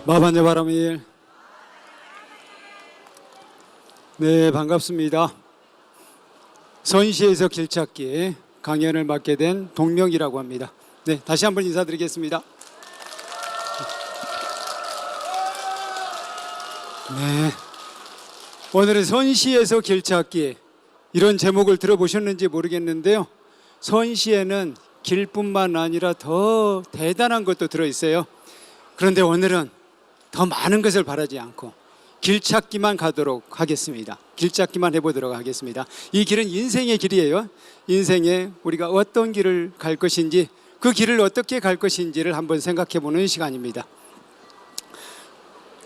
마반야 바람일. 네, 반갑습니다. 선시에서 길찾기 강연을 맡게 된 동명이라고 합니다. 네, 다시 한번 인사드리겠습니다. 네, 오늘은 선시에서 길찾기, 이런 제목을 들어보셨는지 모르겠는데요, 선시에는 길뿐만 아니라 더 대단한 것도 들어있어요. 그런데 오늘은 더 많은 것을 바라지 않고 길찾기만 가도록 하겠습니다. 길찾기만 해보도록 하겠습니다. 이 길은 인생의 길이에요. 인생에 우리가 어떤 길을 갈 것인지, 그 길을 어떻게 갈 것인지를 한번 생각해 보는 시간입니다.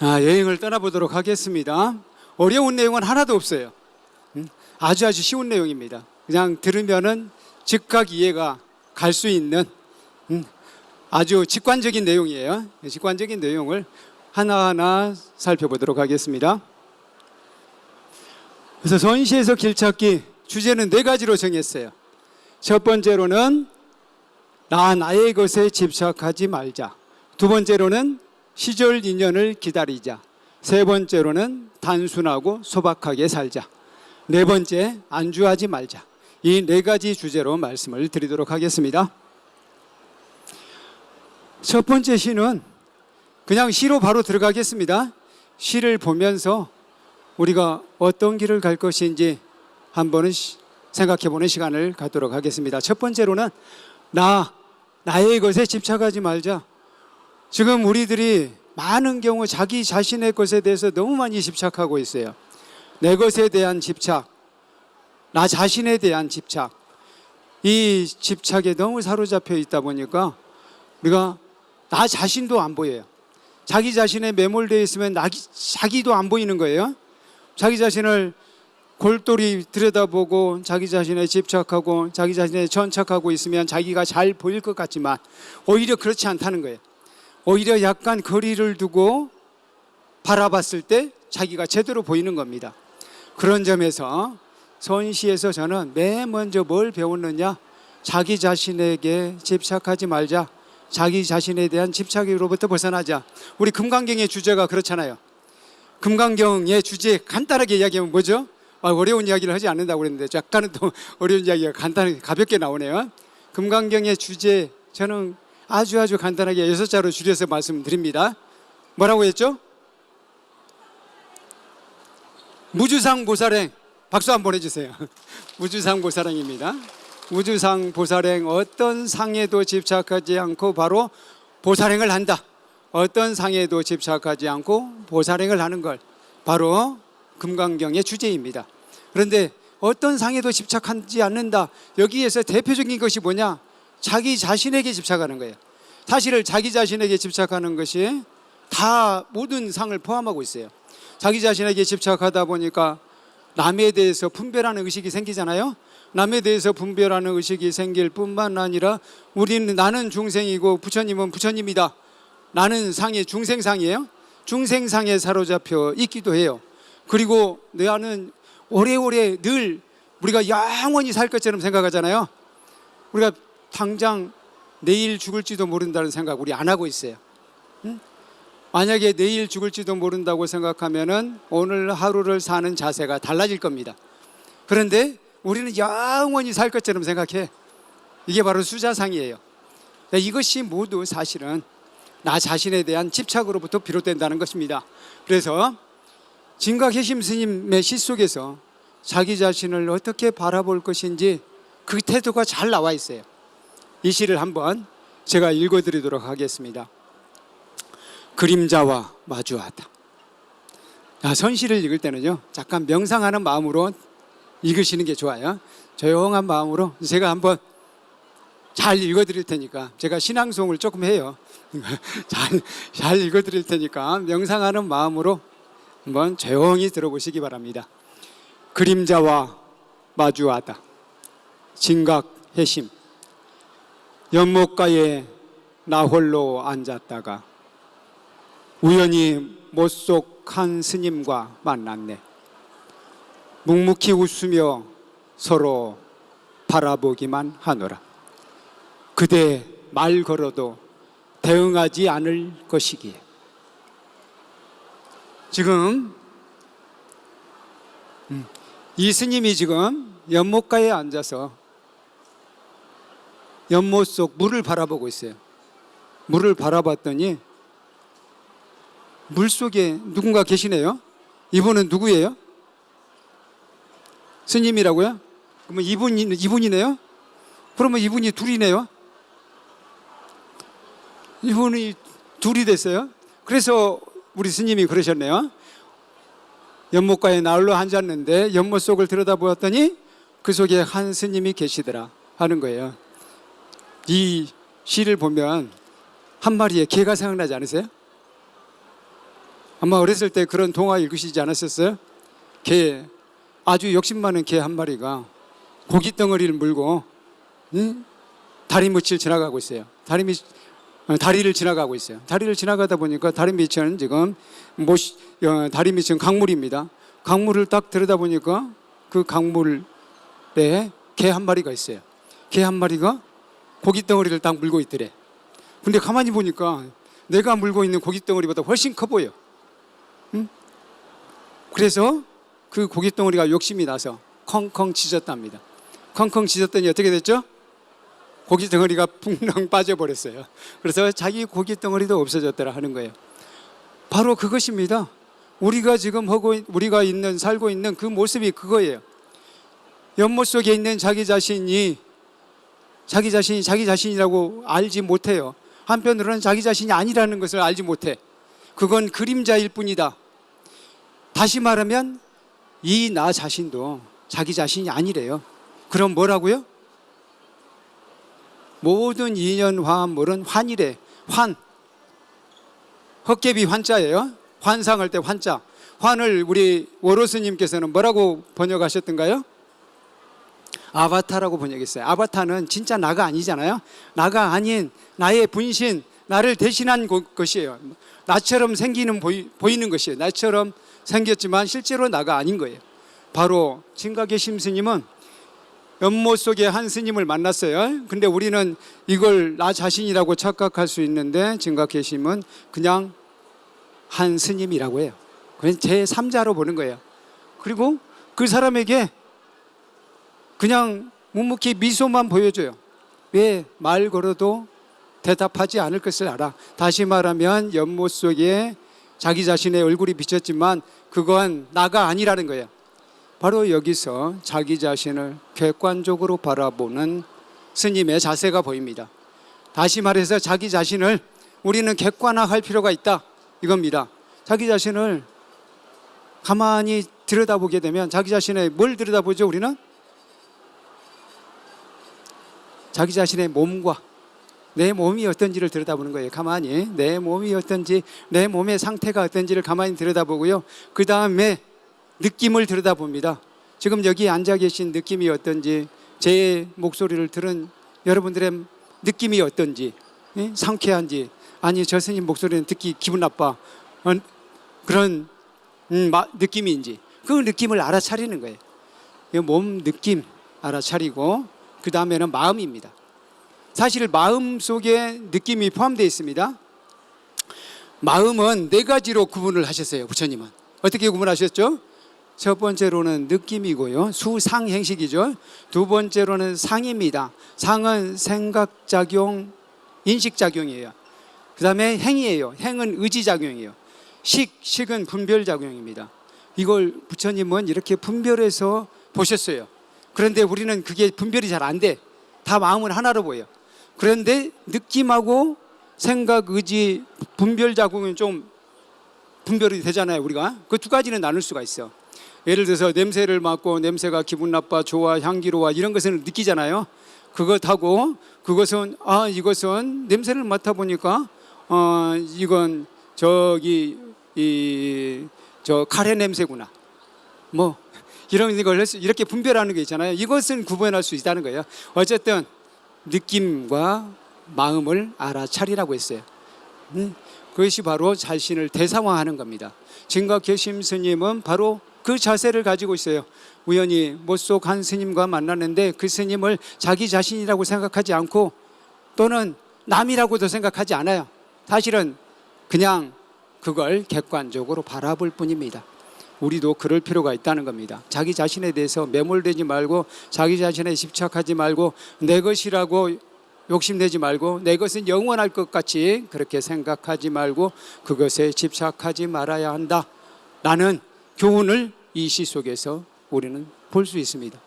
여행을 떠나보도록 하겠습니다. 어려운 내용은 하나도 없어요. 아주 쉬운 내용입니다. 그냥 들으면은 즉각 이해가 갈 수 있는 아주 직관적인 내용이에요. 직관적인 내용을 하나하나 살펴보도록 하겠습니다. 그래서 선시에서 길찾기 주제는 4가지로 정했어요. 첫 번째로는 나의 것에 집착하지 말자. 두 번째로는 시절 인연을 기다리자. 세 번째로는 단순하고 소박하게 살자. 네 번째, 안주하지 말자. 이 4가지 주제로 말씀을 드리도록 하겠습니다. 첫 번째 시는 그냥 시로 바로 들어가겠습니다. 시를 보면서 우리가 어떤 길을 갈 것인지 한번은 생각해보는 시간을 갖도록 하겠습니다. 첫 번째로는 나의 것에 집착하지 말자. 지금 우리들이 많은 경우 자기 자신의 것에 대해서 너무 많이 집착하고 있어요. 내 것에 대한 집착, 나 자신에 대한 집착, 이 집착에 너무 사로잡혀 있다 보니까 우리가 나 자신도 안 보여요. 자기 자신에 매몰되어 있으면 자기도 안 보이는 거예요. 자기 자신을 골똘히 들여다보고 자기 자신에 집착하고 자기 자신에 전착하고 있으면 자기가 잘 보일 것 같지만 오히려 그렇지 않다는 거예요. 오히려 약간 거리를 두고 바라봤을 때 자기가 제대로 보이는 겁니다. 그런 점에서 선시에서 저는 맨 먼저 뭘 배웠느냐, 자기 자신에게 집착하지 말자. 자기 자신에 대한 집착으로부터 벗어나자. 우리 금강경의 주제가 그렇잖아요. 금강경의 주제 간단하게 이야기하면 뭐죠? 어려운 이야기를 하지 않는다고 그랬는데 약간은 또 어려운 이야기가 간단하게 가볍게 나오네요. 금강경의 주제, 저는 아주 간단하게 6자로 줄여서 말씀드립니다. 뭐라고 했죠? 무주상 보살행. 박수 한번 해주세요. 무주상 보살행입니다. 무주상 보살행, 어떤 상에도 집착하지 않고 바로 보살행을 한다. 어떤 상에도 집착하지 않고 보살행을 하는 걸 바로 금강경의 주제입니다. 그런데 어떤 상에도 집착하지 않는다. 여기에서 대표적인 것이 뭐냐? 자기 자신에게 집착하는 거예요. 사실 자기 자신에게 집착하는 것이 다 모든 상을 포함하고 있어요. 자기 자신에게 집착하다 보니까 남에 대해서 분별하는 의식이 생기잖아요. 남에 대해서 분별하는 의식이 생길 뿐만 아니라 나는 중생이고 부처님은 부처님이다. 나는 상이 중생상이에요. 중생상에 사로잡혀 있기도 해요. 그리고 나는 오래오래 늘 우리가 영원히 살 것처럼 생각하잖아요. 우리가 당장 내일 죽을지도 모른다는 생각 우리 안 하고 있어요. 만약에 내일 죽을지도 모른다고 생각하면은 오늘 하루를 사는 자세가 달라질 겁니다. 그런데 우리는 영원히 살 것처럼 생각해. 이게 바로 수자상이에요. 이것이 모두 사실은 나 자신에 대한 집착으로부터 비롯된다는 것입니다. 그래서 진각해심 스님의 시 속에서 자기 자신을 어떻게 바라볼 것인지 그 태도가 잘 나와 있어요. 이 시를 한번 제가 읽어드리도록 하겠습니다. 그림자와 마주하다. 선시를 읽을 때는요, 잠깐 명상하는 마음으로 읽으시는 게 좋아요. 조용한 마음으로 제가 한번 잘 읽어드릴 테니까, 제가 신앙송을 조금 해요. 잘 읽어드릴 테니까 명상하는 마음으로 한번 조용히 들어보시기 바랍니다. 그림자와 마주하다. 진각해심. 연못가에 나 홀로 앉았다가 우연히 못속 한 스님과 만났네. 묵묵히 웃으며 서로 바라보기만 하노라. 그대 말 걸어도 대응하지 않을 것이기에 지금 이 스님이 지금 연못가에 앉아서 연못 속 물을 바라보고 있어요. 물을 바라봤더니 물 속에 누군가 계시네요. 이분은 누구예요? 스님이라고요? 그러면 이분이네요? 그러면 이분이 둘이네요? 이분이 둘이 됐어요? 그래서 우리 스님이 그러셨네요. 연못가에 나홀로 앉았는데 연못 속을 들여다보았더니 그 속에 한 스님이 계시더라 하는 거예요. 이 시를 보면 한 마리의 개가 생각나지 않으세요? 아마 어렸을 때 그런 동화 읽으시지 않으셨어요? 개, 아주 욕심 많은 개 한 마리가 고기 덩어리를 물고 다리 밑을 지나가고 있어요. 다리를 지나가고 있어요. 다리를 지나가다 보니까 다리 밑은 지금 다리 밑은 강물입니다. 강물을 딱 들여다보니까 그 강물에 개 한 마리가 있어요. 개 한 마리가 고기 덩어리를 딱 물고 있더래. 근데 가만히 보니까 내가 물고 있는 고기 덩어리보다 훨씬 커 보여. 그래서 그 고기 덩어리가 욕심이 나서 컹컹 짖었답니다. 컹컹 짖었더니 어떻게 됐죠? 고기 덩어리가 붕렁 빠져버렸어요. 그래서 자기 고기 덩어리도 없어졌더라 하는 거예요. 바로 그것입니다. 우리가 지금 우리가 살고 있는 그 모습이 그거예요. 연못 속에 있는 자기 자신이 자기 자신이라고 알지 못해요. 한편으로는 자기 자신이 아니라는 것을 알지 못해. 그건 그림자일 뿐이다. 다시 말하면 이 나 자신도 자기 자신이 아니래요. 그럼 뭐라고요? 모든 인연 화합물은 환이래. 환. 헛개비 환자예요. 환상할 때 환자. 환을 우리 워로스님께서는 뭐라고 번역하셨던가요? 아바타라고 번역했어요. 아바타는 진짜 나가 아니잖아요. 나가 아닌 나의 분신, 나를 대신한 것이에요. 나처럼 보이는 것이에요. 나처럼 생겼지만 실제로 나가 아닌 거예요. 바로 진가계심 스님은 연못 속에 한 스님을 만났어요. 근데 우리는 이걸 나 자신이라고 착각할 수 있는데 진가계심은 그냥 한 스님이라고 해요. 그냥 제3자로 보는 거예요. 그리고 그 사람에게 그냥 묵묵히 미소만 보여줘요. 왜? 말 걸어도 대답하지 않을 것을 알아. 다시 말하면 연못 속에 자기 자신의 얼굴이 비쳤지만 그건 나가 아니라는 거예요. 바로 여기서 자기 자신을 객관적으로 바라보는 스님의 자세가 보입니다. 다시 말해서 자기 자신을 우리는 객관화할 필요가 있다 이겁니다. 자기 자신을 가만히 들여다보게 되면 자기 자신의 뭘 들여다보죠? 우리는 자기 자신의 몸과 내 몸이 어떤지를 들여다보는 거예요. 가만히 내 몸이 어떤지, 내 몸의 상태가 어떤지를 가만히 들여다보고요. 그 다음에 느낌을 들여다봅니다. 지금 여기 앉아 계신 느낌이 어떤지, 제 목소리를 들은 여러분들의 느낌이 어떤지, 상쾌한지, 아니 저 스님 목소리는 듣기 기분 나빠, 그런 느낌인지, 그 느낌을 알아차리는 거예요. 몸 느낌 알아차리고 그 다음에는 마음입니다. 사실 마음 속에 느낌이 포함되어 있습니다. 마음은 네 가지로 구분을 하셨어요. 부처님은 어떻게 구분하셨죠? 첫 번째로는 느낌이고요. 수상행식이죠. 두 번째로는 상입니다. 상은 생각작용, 인식작용이에요. 그 다음에 행이에요. 행은 의지작용이에요. 식은 분별작용입니다. 이걸 부처님은 이렇게 분별해서 보셨어요. 그런데 우리는 그게 분별이 잘 안 돼. 다 마음은 하나로 보여. 그런데 느낌하고 생각, 의지, 분별작용은 좀 분별이 되잖아요. 우리가 그 두 가지는 나눌 수가 있어. 예를 들어서 냄새를 맡고 냄새가 기분 나빠, 좋아, 향기로워 이런 것을 느끼잖아요. 그것하고 그것은 이것은 냄새를 맡아보니까 이건 저기 저 카레 냄새구나. 뭐 이런 걸 이렇게 분별하는 게 있잖아요. 이것은 구분할 수 있다는 거예요. 어쨌든 느낌과 마음을 알아차리라고 했어요. 그것이 바로 자신을 대상화하는 겁니다. 진가계심 스님은 바로 그 자세를 가지고 있어요. 우연히 못속 한 스님과 만났는데 그 스님을 자기 자신이라고 생각하지 않고 또는 남이라고도 생각하지 않아요. 사실은 그냥 그걸 객관적으로 바라볼 뿐입니다. 우리도 그럴 필요가 있다는 겁니다. 자기 자신에 대해서 매몰되지 말고 자기 자신에 집착하지 말고 내 것이라고 욕심내지 말고 내 것은 영원할 것 같이 그렇게 생각하지 말고 그것에 집착하지 말아야 한다라는 교훈을 이 시 속에서 우리는 볼 수 있습니다.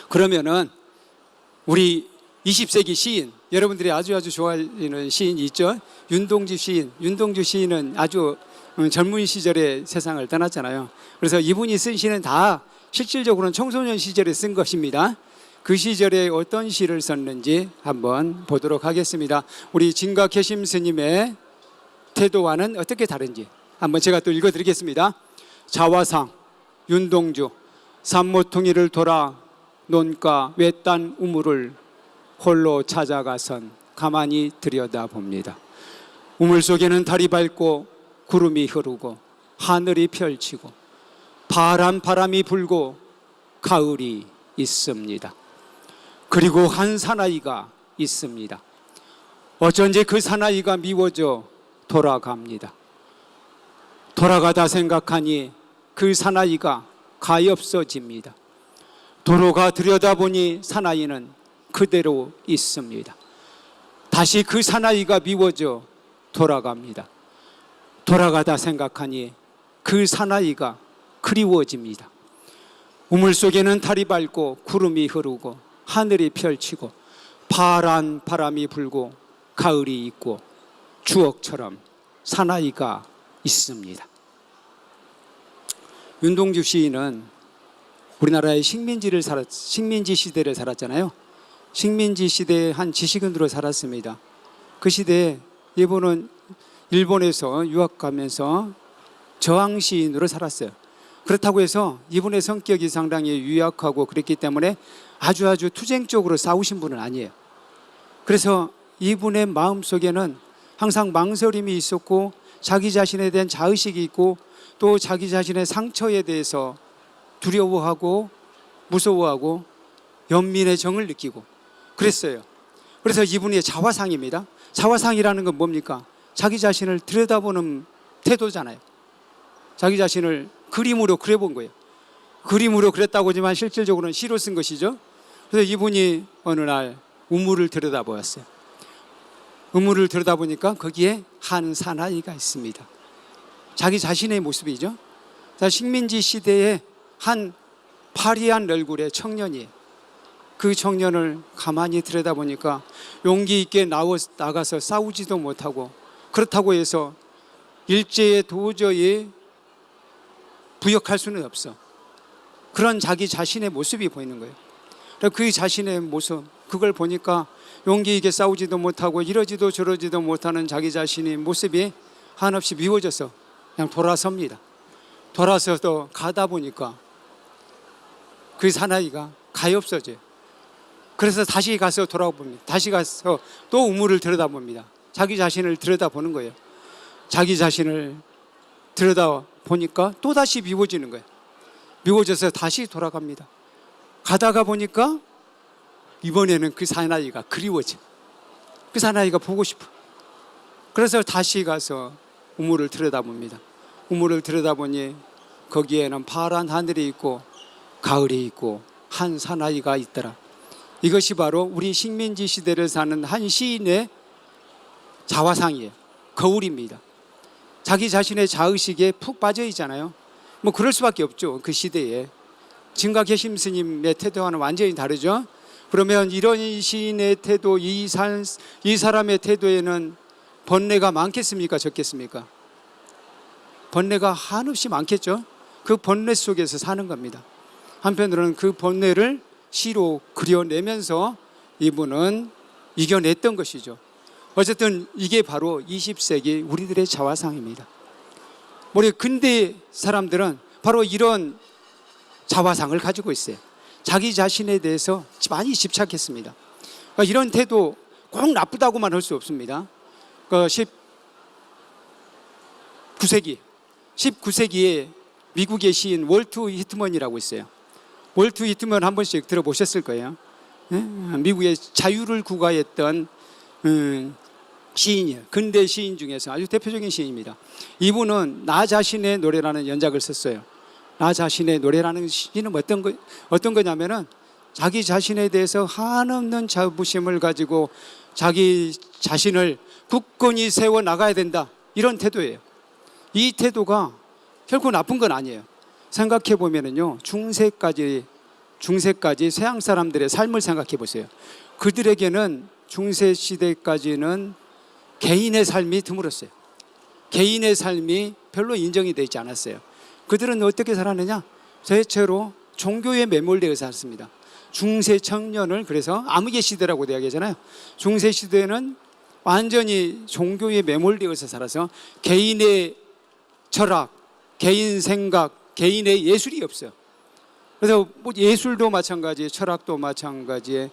그러면은 우리 20세기 시인, 여러분들이 아주 좋아하는 시인이 있죠. 윤동주 시인. 윤동주 시인은 아주 젊은 시절에 세상을 떠났잖아요. 그래서 이분이 쓴 시는 다 실질적으로는 청소년 시절에 쓴 것입니다. 그 시절에 어떤 시를 썼는지 한번 보도록 하겠습니다. 우리 진각혜심 스님의 태도와는 어떻게 다른지 한번 제가 또 읽어드리겠습니다. 자화상 윤동주 산모퉁이를 돌아 논가 외딴 우물을 홀로 찾아가선 가만히 들여다봅니다. 우물 속에는 달이 밝고 구름이 흐르고 하늘이 펼치고 파란 바람이 불고 가을이 있습니다. 그리고 한 사나이가 있습니다. 어쩐지 그 사나이가 미워져 돌아갑니다. 돌아가다 생각하니 그 사나이가 가엾어집니다. 도로가 들여다보니 사나이는 그대로 있습니다. 다시 그 사나이가 미워져 돌아갑니다. 돌아가다 생각하니 그 사나이가 그리워집니다. 우물 속에는 달이 밝고 구름이 흐르고 하늘이 펼치고 파란 바람이 불고 가을이 있고 추억처럼 사나이가 있습니다. 윤동주 시인은 우리나라의 식민지 시대를 살았잖아요. 식민지 시대의 한 지식인으로 살았습니다. 그 시대에 이분은 일본에서 유학 가면서 저항 시인으로 살았어요. 그렇다고 해서 이분의 성격이 상당히 유약하고 그랬기 때문에 아주 투쟁적으로 싸우신 분은 아니에요. 그래서 이분의 마음속에는 항상 망설임이 있었고 자기 자신에 대한 자의식이 있고 또 자기 자신의 상처에 대해서 두려워하고 무서워하고 연민의 정을 느끼고 그랬어요. 그래서 이분의 자화상입니다. 자화상이라는 건 뭡니까? 자기 자신을 들여다보는 태도잖아요. 자기 자신을 그림으로 그려본 거예요. 그림으로 그렸다고 하지만 실질적으로는 시로 쓴 것이죠. 그래서 이분이 어느 날 우물을 들여다보았어요. 우물을 들여다보니까 거기에 한 사나이가 있습니다. 자기 자신의 모습이죠. 식민지 시대에 한 파리한 얼굴의 청년이 그 청년을 가만히 들여다보니까 용기 있게 나가서 싸우지도 못하고 그렇다고 해서 일제에 도저히 부역할 수는 없어. 그런 자기 자신의 모습이 보이는 거예요. 그 자신의 모습, 그걸 보니까 용기 있게 싸우지도 못하고 이러지도 저러지도 못하는 자기 자신의 모습이 한없이 미워져서 그냥 돌아섭니다. 돌아서서 가다 보니까 그 사나이가 가엾어져요. 그래서 다시 가서 돌아봅니다. 다시 가서 또 우물을 들여다봅니다. 자기 자신을 들여다보는 거예요. 자기 자신을 들여다보니까 또다시 미워지는 거예요. 미워져서 다시 돌아갑니다. 가다가 보니까 이번에는 그 사나이가 그리워져. 그 사나이가 보고 싶어. 그래서 다시 가서 우물을 들여다봅니다. 우물을 들여다보니 거기에는 파란 하늘이 있고 가을이 있고 한 사나이가 있더라. 이것이 바로 우리 식민지 시대를 사는 한 시인의 자화상이에요. 거울입니다. 자기 자신의 자의식에 푹 빠져 있잖아요. 뭐 그럴 수밖에 없죠. 그 시대에. 진각혜심 스님의 태도와는 완전히 다르죠. 그러면 이런 시인의 태도, 이 사람의 태도에는 번뇌가 많겠습니까? 적겠습니까? 번뇌가 한없이 많겠죠. 그 번뇌 속에서 사는 겁니다. 한편으로는 그 번뇌를 시로 그려내면서 이분은 이겨냈던 것이죠. 어쨌든 이게 바로 20세기 우리들의 자화상입니다. 우리 근대 사람들은 바로 이런 자화상을 가지고 있어요. 자기 자신에 대해서 많이 집착했습니다. 그러니까 이런 태도 꼭 나쁘다고만 할 수 없습니다. 19세기에 미국의 시인 월트 히트먼이라고 있어요. 월트 히트먼 한 번씩 들어보셨을 거예요. 미국의 자유를 구가했던 시인이에요. 근대 시인 중에서 아주 대표적인 시인입니다. 이분은 나 자신의 노래라는 연작을 썼어요. 나 자신의 노래라는 시는 어떤 거냐면은 자기 자신에 대해서 한없는 자부심을 가지고 자기 자신을 굳건히 세워 나가야 된다, 이런 태도예요. 이 태도가 결코 나쁜 건 아니에요. 생각해 보면은요, 중세까지 서양 사람들의 삶을 생각해 보세요. 그들에게는 중세 시대까지는 개인의 삶이 드물었어요. 개인의 삶이 별로 인정이 되지 않았어요. 그들은 어떻게 살았느냐? 대체로 종교에 매몰되어 살았습니다. 중세 청년을 그래서 암흑의 시대라고 이야기하잖아요. 중세 시대는 완전히 종교에 매몰되어서 살아서 개인의 철학, 개인 생각, 개인의 예술이 없어요. 그래서 뭐 예술도 마찬가지, 철학도 마찬가지,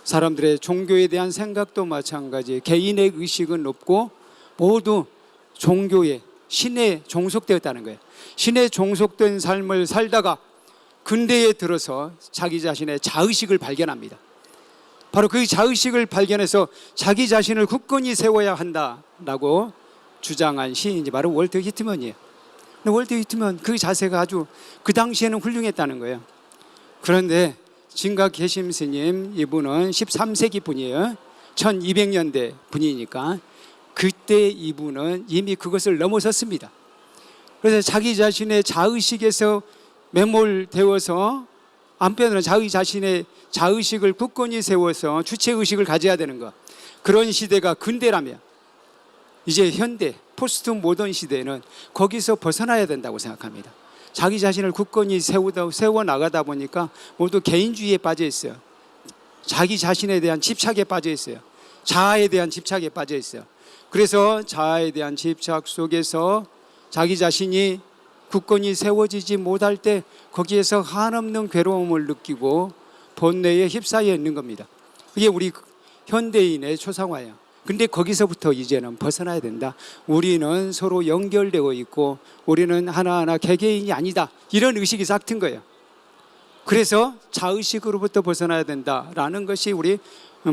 사람들의 종교에 대한 생각도 마찬가지, 개인의 의식은 없고 모두 종교에, 신에 종속되었다는 거예요. 신에 종속된 삶을 살다가 근대에 들어서 자기 자신의 자의식을 발견합니다. 바로 그 자의식을 발견해서 자기 자신을 굳건히 세워야 한다라고 주장한 시인이 바로 월터 히트먼이에요. 월터 히트먼, 그 자세가 아주 그 당시에는 훌륭했다는 거예요. 그런데 진각개심 스님, 이분은 13세기 분이에요. 1200년대 분이니까 그때 이분은 이미 그것을 넘어섰습니다. 그래서 자기 자신의 자의식에서 매몰되어서 한편으로는 자기 자신의 자의식을 굳건히 세워서 주체의식을 가져야 되는 것, 그런 시대가 근대라면 이제 현대 포스트 모던 시대에는 거기서 벗어나야 된다고 생각합니다. 자기 자신을 굳건히 세워 나가다 보니까 모두 개인주의에 빠져 있어요. 자기 자신에 대한 집착에 빠져 있어요. 자아에 대한 집착에 빠져 있어요. 그래서 자아에 대한 집착 속에서 자기 자신이 굳건히 세워지지 못할 때 거기에서 한없는 괴로움을 느끼고 본뇌에 휩싸여 있는 겁니다. 그게 우리 현대인의 초상화예요. 근데 거기서부터 이제는 벗어나야 된다. 우리는 서로 연결되어 있고 우리는 하나하나 개개인이 아니다, 이런 의식이 싹 튼 거예요. 그래서 자의식으로부터 벗어나야 된다라는 것이 우리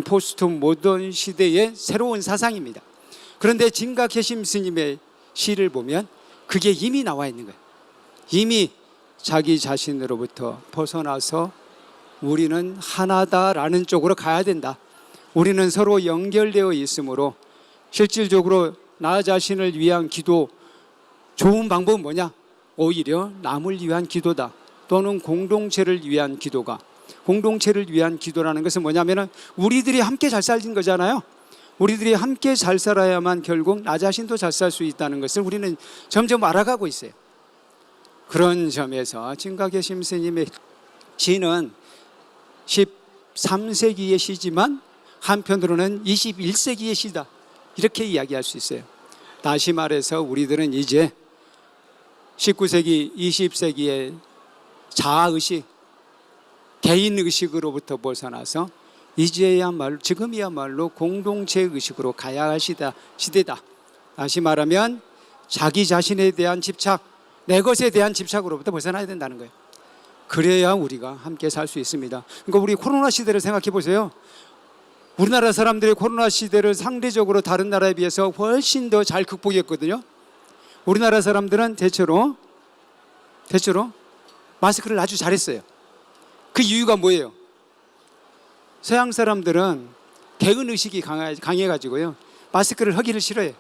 포스트 모던 시대의 새로운 사상입니다. 그런데 진각개심 스님의 시를 보면 그게 이미 나와 있는 거예요. 이미 자기 자신으로부터 벗어나서 우리는 하나다라는 쪽으로 가야 된다. 우리는 서로 연결되어 있으므로 실질적으로 나 자신을 위한 기도, 좋은 방법은 뭐냐? 오히려 남을 위한 기도다. 또는 공동체를 위한 기도가, 공동체를 위한 기도라는 것은 뭐냐면은 우리들이 함께 잘 살는 거잖아요. 우리들이 함께 잘 살아야만 결국 나 자신도 잘 살 수 있다는 것을 우리는 점점 알아가고 있어요. 그런 점에서 진각개심 스님의 시는 13세기의 시지만 한편으로는 21세기의 시다, 이렇게 이야기할 수 있어요. 다시 말해서 우리들은 이제 19세기, 20세기의 자아의식, 개인의식으로부터 벗어나서 이제야말로, 지금이야말로 공동체의식으로 가야 할 시대다. 다시 말하면 자기 자신에 대한 집착, 내 것에 대한 집착으로부터 벗어나야 된다는 거예요. 그래야 우리가 함께 살 수 있습니다. 그러니까 우리 코로나 시대를 생각해 보세요. 우리나라 사람들이 코로나 시대를 상대적으로 다른 나라에 비해서 훨씬 더 잘 극복했거든요. 우리나라 사람들은 대체로 마스크를 아주 잘했어요. 그 이유가 뭐예요? 서양 사람들은 개인의식이 강해가지고요, 마스크를 하기를 싫어해요.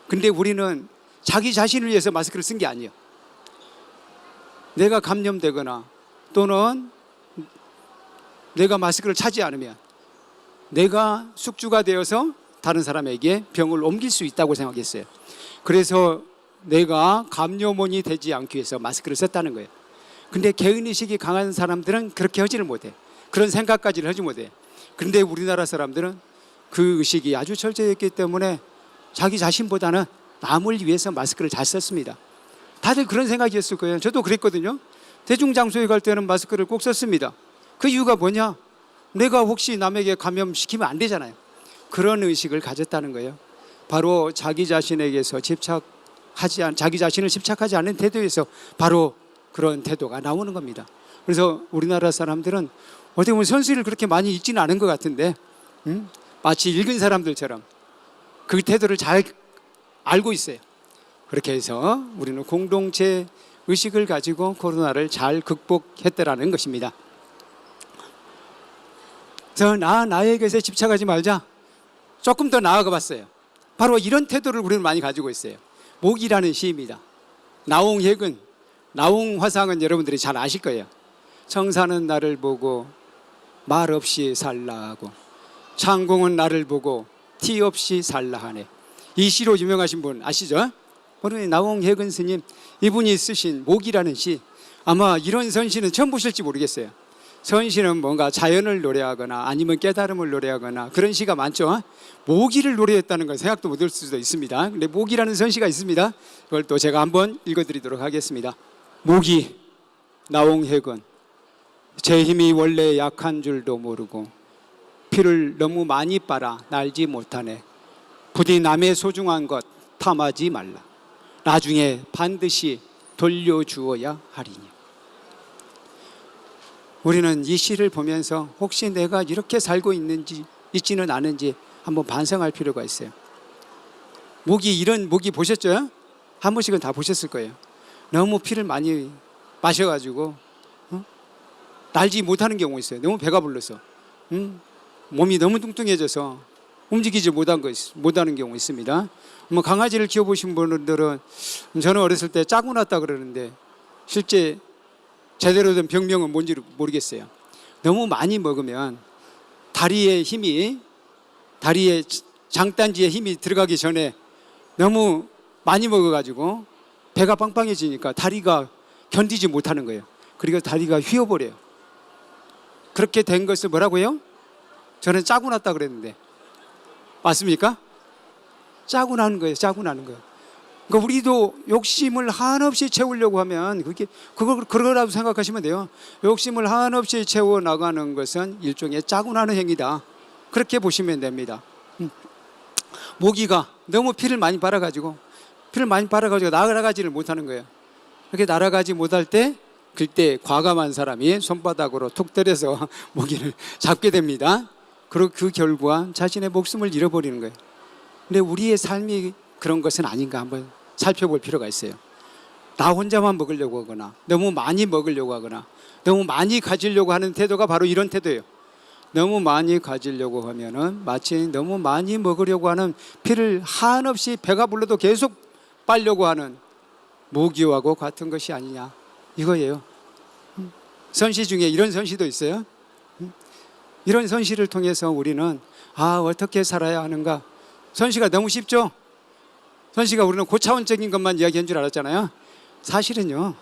근데 우리는 자기 자신을 위해서 마스크를 쓴 게 아니에요. 내가 감염되거나 또는 내가 마스크를 차지 않으면 내가 숙주가 되어서 다른 사람에게 병을 옮길 수 있다고 생각했어요. 그래서 내가 감염원이 되지 않기 위해서 마스크를 썼다는 거예요. 근데 개인의식이 강한 사람들은 그렇게 하지를 못해. 그런 생각까지는 하지 못해. 그런데 우리나라 사람들은 그 의식이 아주 철저했기 때문에 자기 자신보다는 남을 위해서 마스크를 잘 썼습니다. 다들 그런 생각이었을 거예요. 저도 그랬거든요. 대중장소에 갈 때는 마스크를 꼭 썼습니다. 그 이유가 뭐냐? 내가 혹시 남에게 감염시키면 안 되잖아요. 그런 의식을 가졌다는 거예요. 바로 자기 자신에게서 자기 자신을 집착하지 않는 태도에서 바로 그런 태도가 나오는 겁니다. 그래서 우리나라 사람들은 어떻게 보면 선수를 그렇게 많이 읽지는 않은 것 같은데, 마치 읽은 사람들처럼 그 태도를 잘 알고 있어요. 그렇게 해서 우리는 공동체 의식을 가지고 코로나를 잘 극복했다라는 것입니다. 그래서 나의 것에 집착하지 말자. 조금 더 나아가 봤어요. 바로 이런 태도를 우리는 많이 가지고 있어요. 목이라는 시입니다. 나홍해근, 나홍화상은 여러분들이 잘 아실 거예요. 청사는 나를 보고 말 없이 살라 하고 창공은 나를 보고 티 없이 살라 하네. 이 시로 유명하신 분 아시죠? 우리 나홍해근 스님, 이분이 쓰신 목이라는 시, 아마 이런 선시는 처음 보실지 모르겠어요. 선시는 뭔가 자연을 노래하거나 아니면 깨달음을 노래하거나 그런 시가 많죠. 모기를 노래했다는 건 생각도 못할 수도 있습니다. 근데 모기라는 선시가 있습니다. 그걸 또 제가 한번 읽어드리도록 하겠습니다. 모기, 나홍해근, 제 힘이 원래 약한 줄도 모르고 피를 너무 많이 빨아 날지 못하네. 부디 남의 소중한 것 탐하지 말라. 나중에 반드시 돌려주어야 하리니. 우리는 이 시를 보면서 혹시 내가 이렇게 살고 있지는 않은지 한번 반성할 필요가 있어요. 모기, 이런 모기 보셨죠? 한 번씩은 다 보셨을 거예요. 너무 피를 많이 마셔가지고 날지 못하는 경우가 있어요. 너무 배가 불러서 몸이 너무 뚱뚱해져서 움직이지 못하는 경우가 있습니다. 뭐 강아지를 키워보신 분들은, 저는 어렸을 때 짜고 났다 그러는데 실제 제대로 된 병명은 뭔지 모르겠어요. 너무 많이 먹으면 다리에 장단지에 힘이 들어가기 전에 너무 많이 먹어가지고 배가 빵빵해지니까 다리가 견디지 못하는 거예요. 그리고 다리가 휘어버려요. 그렇게 된 것을 뭐라고요? 저는 짜고 났다 그랬는데 맞습니까? 짜고 나는 거예요. 짜고 나는 거예요. 그러니까 우리도 욕심을 한없이 채우려고 하면 그거라도 생각하시면 돼요. 욕심을 한없이 채워 나가는 것은 일종의 짜고 나는 행위다. 그렇게 보시면 됩니다. 모기가 너무 피를 많이 빨아가지고 날아가지를 못하는 거예요. 그렇게 날아가지 못할 때 그때 과감한 사람이 손바닥으로 툭 때려서 모기를 잡게 됩니다. 그리고 그 결과 자신의 목숨을 잃어버리는 거예요. 근데 우리의 삶이 그런 것은 아닌가 한번 살펴볼 필요가 있어요. 나 혼자만 먹으려고 하거나 너무 많이 먹으려고 하거나 너무 많이 가지려고 하는 태도가 바로 이런 태도예요. 너무 많이 가지려고 하면은 마치 너무 많이 먹으려고 하는, 피를 한없이 배가 불러도 계속 빨려고 하는 모기하고 같은 것이 아니냐 이거예요. 선시 중에 이런 선시도 있어요. 이런 선시를 통해서 우리는 어떻게 살아야 하는가. 선시가 너무 쉽죠. 선시가 우리는 고차원적인 것만 이야기한 줄 알았잖아요. 사실은요,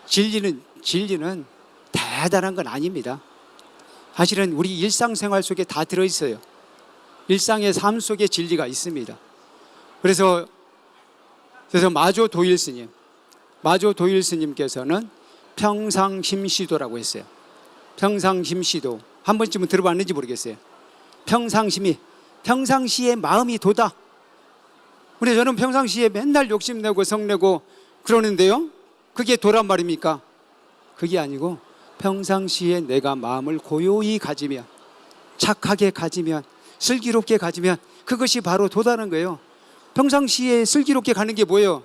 진리는 대단한 건 아닙니다. 사실은 우리 일상생활 속에 다 들어있어요. 일상의 삶 속에 진리가 있습니다. 그래서 마조 도일 스님께서는 평상심시도라고 했어요. 평상심시도 한 번쯤은 들어봤는지 모르겠어요. 평상시에 마음이 도다. 근데 저는 평상시에 맨날 욕심내고 성내고 그러는데요, 그게 도란 말입니까? 그게 아니고 평상시에 내가 마음을 고요히 가지면, 착하게 가지면, 슬기롭게 가지면 그것이 바로 도다는 거예요. 평상시에 슬기롭게 가는 게 뭐예요?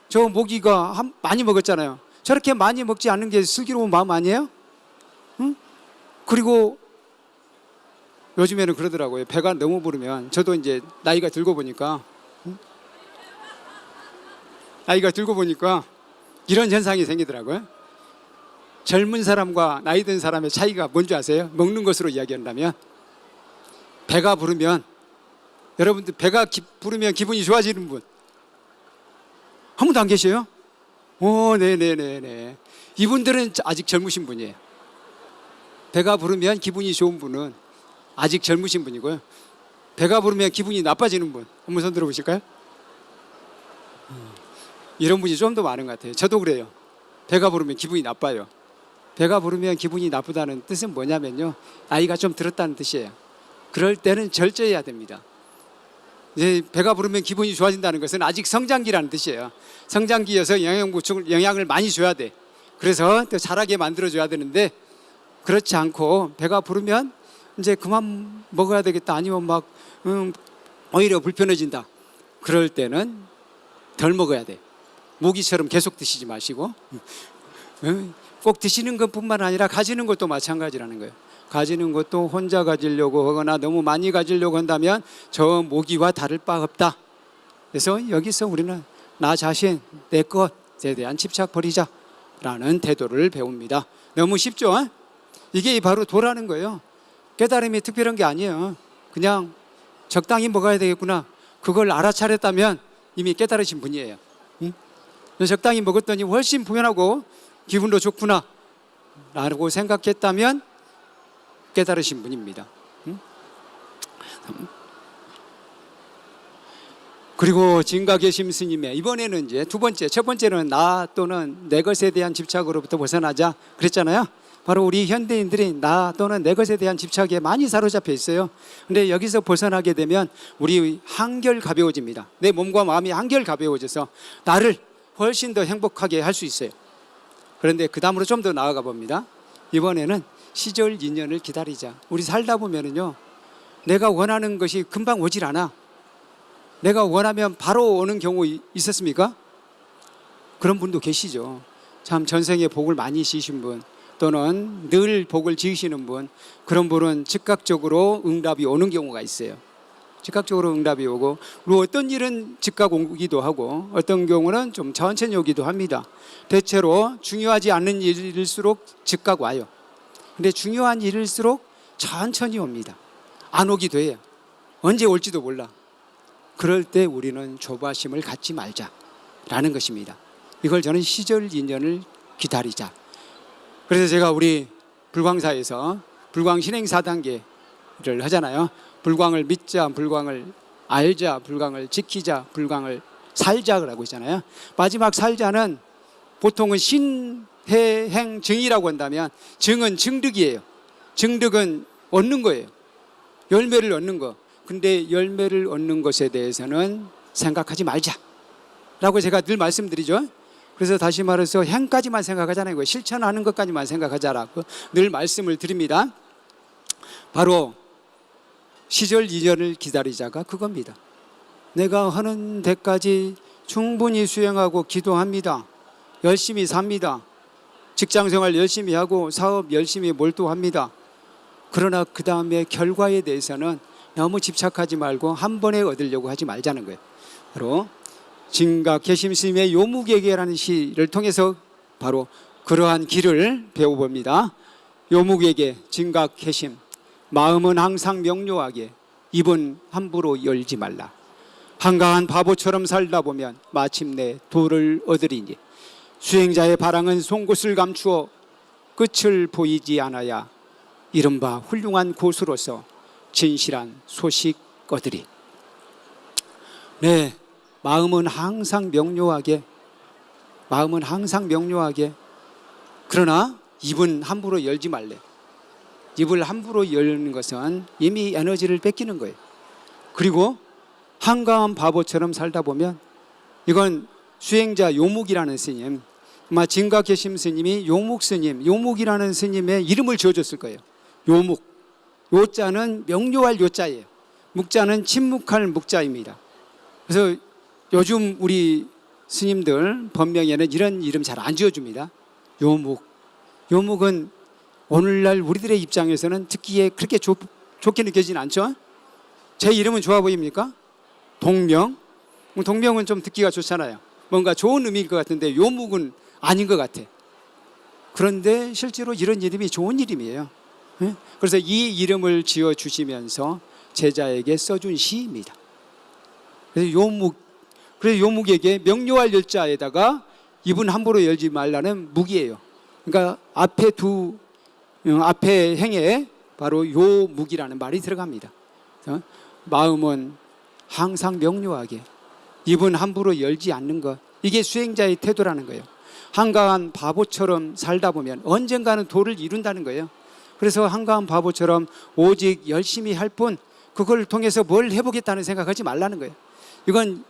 저 모기가 많이 먹었잖아요. 저렇게 많이 먹지 않는 게 슬기로운 마음 아니에요? 응? 그리고 요즘에는 그러더라고요. 배가 너무 부르면, 저도 이제 나이가 들고 보니까 이런 현상이 생기더라고요. 젊은 사람과 나이 든 사람의 차이가 뭔지 아세요? 먹는 것으로 이야기한다면, 배가 부르면, 여러분들 배가 부르면 기분이 좋아지는 분 한 분도 안 계셔요? 네네네네. 이분들은 아직 젊으신 분이에요. 배가 부르면 기분이 좋은 분은 아직 젊으신 분이고요. 배가 부르면 기분이 나빠지는 분 한번 손 들어보실까요? 이런 분이 좀 더 많은 것 같아요. 저도 그래요. 배가 부르면 기분이 나빠요. 배가 부르면 기분이 나쁘다는 뜻은 뭐냐면요, 나이가 좀 들었다는 뜻이에요. 그럴 때는 절제해야 됩니다. 이제 배가 부르면 기분이 좋아진다는 것은 아직 성장기라는 뜻이에요. 성장기여서 영양을 많이 줘야 돼. 그래서 더 자라게 만들어줘야 되는데, 그렇지 않고 배가 부르면 이제 그만 먹어야 되겠다, 아니면 막 오히려 불편해진다. 그럴 때는 덜 먹어야 돼. 모기처럼 계속 드시지 마시고 꼭 드시는 것뿐만 아니라 가지는 것도 마찬가지라는 거예요. 가지는 것도 혼자 가지려고 하거나 너무 많이 가지려고 한다면 저 모기와 다를 바 없다. 그래서 여기서 우리는 나 자신, 내 것에 대한 집착 버리자라는 태도를 배웁니다. 너무 쉽죠? 이게 바로 도라는 거예요. 깨달음이 특별한 게 아니에요. 그냥 적당히 먹어야 되겠구나. 그걸 알아차렸다면 이미 깨달으신 분이에요. 응? 적당히 먹었더니 훨씬 부연하고 기분도 좋구나 라고 생각했다면 깨달으신 분입니다. 응? 그리고 진가계심 스님의 이번에는 이제 두 번째, 첫 번째는 나 또는 내 것에 대한 집착으로부터 벗어나자 그랬잖아요. 바로 우리 현대인들이 나 또는 내 것에 대한 집착에 많이 사로잡혀 있어요. 근데 여기서 벗어나게 되면 우리 한결 가벼워집니다. 내 몸과 마음이 한결 가벼워져서 나를 훨씬 더 행복하게 할 수 있어요. 그런데 그 다음으로 좀 더 나아가 봅니다. 이번에는 시절 인연을 기다리자. 우리 살다 보면은요, 내가 원하는 것이 금방 오질 않아. 내가 원하면 바로 오는 경우 있었습니까? 그런 분도 계시죠. 참 전생에 복을 많이 지으신 분, 또는 늘 복을 지으시는 분, 그런 분은 즉각적으로 응답이 오는 경우가 있어요. 즉각적으로 응답이 오고, 그리고 어떤 일은 즉각 오기도 하고 어떤 경우는 좀 천천히 오기도 합니다. 대체로 중요하지 않은 일일수록 즉각 와요. 근데 중요한 일일수록 천천히 옵니다. 안 오기도 해요. 언제 올지도 몰라. 그럴 때 우리는 조바심을 갖지 말자라는 것입니다. 이걸 저는 시절 인연을 기다리자. 그래서 제가 우리 불광사에서 불광 신행 4단계를 하잖아요. 불광을 믿자, 불광을 알자, 불광을 지키자, 불광을 살자라고 있잖아요. 마지막 살자는 보통은 신해행 증이라고 한다면, 증은 증득이에요. 증득은 얻는 거예요. 열매를 얻는 거. 근데 열매를 얻는 것에 대해서는 생각하지 말자라고 제가 늘 말씀드리죠. 그래서 다시 말해서 행까지만 생각하자는 실천하는 것까지만 생각하자라고 늘 말씀을 드립니다. 바로 시절 인연을 기다리자가 그겁니다. 내가 하는 데까지 충분히 수행하고 기도합니다. 열심히 삽니다. 직장생활 열심히 하고 사업 열심히 몰두합니다. 그러나 그 다음에 결과에 대해서는 너무 집착하지 말고 한 번에 얻으려고 하지 말자는 거예요. 바로 진가계심 스님의 요묵에게라는 시를 통해서 바로 그러한 길을 배워봅니다. 요묵에게 진가계심, 마음은 항상 명료하게, 입은 함부로 열지 말라. 한가한 바보처럼 살다 보면 마침내 도를 얻으리니, 수행자의 바랑은 송곳을 감추어 끝을 보이지 않아야 이른바 훌륭한 고수로서 진실한 소식 얻으리. 네, 마음은 항상 명료하게, 마음은 항상 명료하게. 그러나 입은 함부로 열지 말래. 입을 함부로 열는 것은 이미 에너지를 뺏기는 거예요. 그리고 한가한 바보처럼 살다 보면, 이건 수행자 요묵이라는 스님, 아마 진가계심 스님이 요묵 스님, 요묵이라는 스님의 이름을 지어줬을 거예요. 요묵. 요자는 명료할 요자예요. 묵자는 침묵할 묵자입니다. 그래서 요즘 우리 스님들 법명에는 이런 이름 잘 안 지어줍니다. 요묵. 요묵은 오늘날 우리들의 입장에서는 듣기에 그렇게 좋게 느껴지진 않죠? 제 이름은 좋아 보입니까? 동명. 동명은 좀 듣기가 좋잖아요. 뭔가 좋은 의미일 것 같은데 요묵은 아닌 것 같아. 그런데 실제로 이런 이름이 좋은 이름이에요. 그래서 이 이름을 지어주시면서 제자에게 써준 시입니다. 그래서 요묵에게 명료할 열자에다가 입은 함부로 열지 말라는 묵이에요. 그러니까 앞에 행에 바로 요묵이라는 말이 들어갑니다. 마음은 항상 명료하게, 입은 함부로 열지 않는 것, 이게 수행자의 태도라는 거예요. 한가한 바보처럼 살다 보면 언젠가는 도를 이룬다는 거예요. 그래서 한가한 바보처럼 오직 열심히 할 뿐, 그걸 통해서 뭘 해보겠다는 생각하지 말라는 거예요. 이건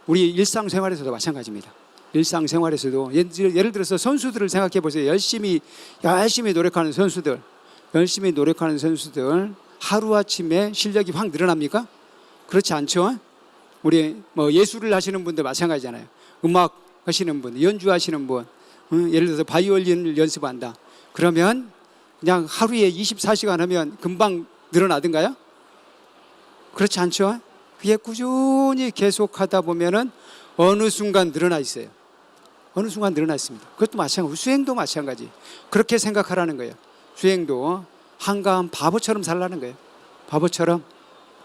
우리 일상생활에서도 마찬가지입니다. 일상생활에서도 예를 들어서 선수들을 생각해 보세요. 열심히 노력하는 선수들, 하루아침에 실력이 확 늘어납니까? 그렇지 않죠? 우리 뭐 예술을 하시는 분들 마찬가지잖아요. 음악 하시는 분, 연주하시는 분, 예를 들어서 바이올린을 연습한다. 그러면 그냥 하루에 24시간 하면 금방 늘어나던가요? 그렇지 않죠? 그게 꾸준히 계속하다 보면은 어느 순간 늘어나 있어요. 어느 순간 늘어나 있습니다. 그것도 마찬가지, 수행도 마찬가지. 그렇게 생각하라는 거예요. 수행도 한가한 바보처럼 살라는 거예요. 바보처럼.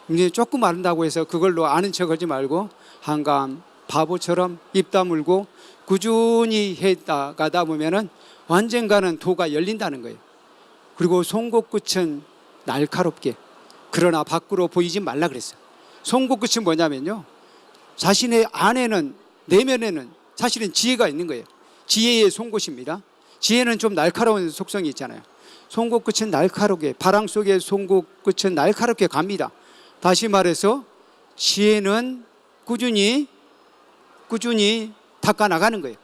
이제 조금 안다고 해서 그걸로 아는 척 하지 말고 한가한 바보처럼 입 다물고 꾸준히 해가다 보면은 언젠가는 도가 열린다는 거예요. 그리고 송곳끝은 날카롭게, 그러나 밖으로 보이지 말라 그랬어요. 송곳끝은 뭐냐면요, 자신의 안에는, 내면에는 사실은 지혜가 있는 거예요. 지혜의 송곳입니다. 지혜는 좀 날카로운 속성이 있잖아요. 송곳끝은 날카롭게, 바람 속의 송곳끝은 날카롭게 갑니다. 다시 말해서 지혜는 꾸준히 닦아 나가는 거예요.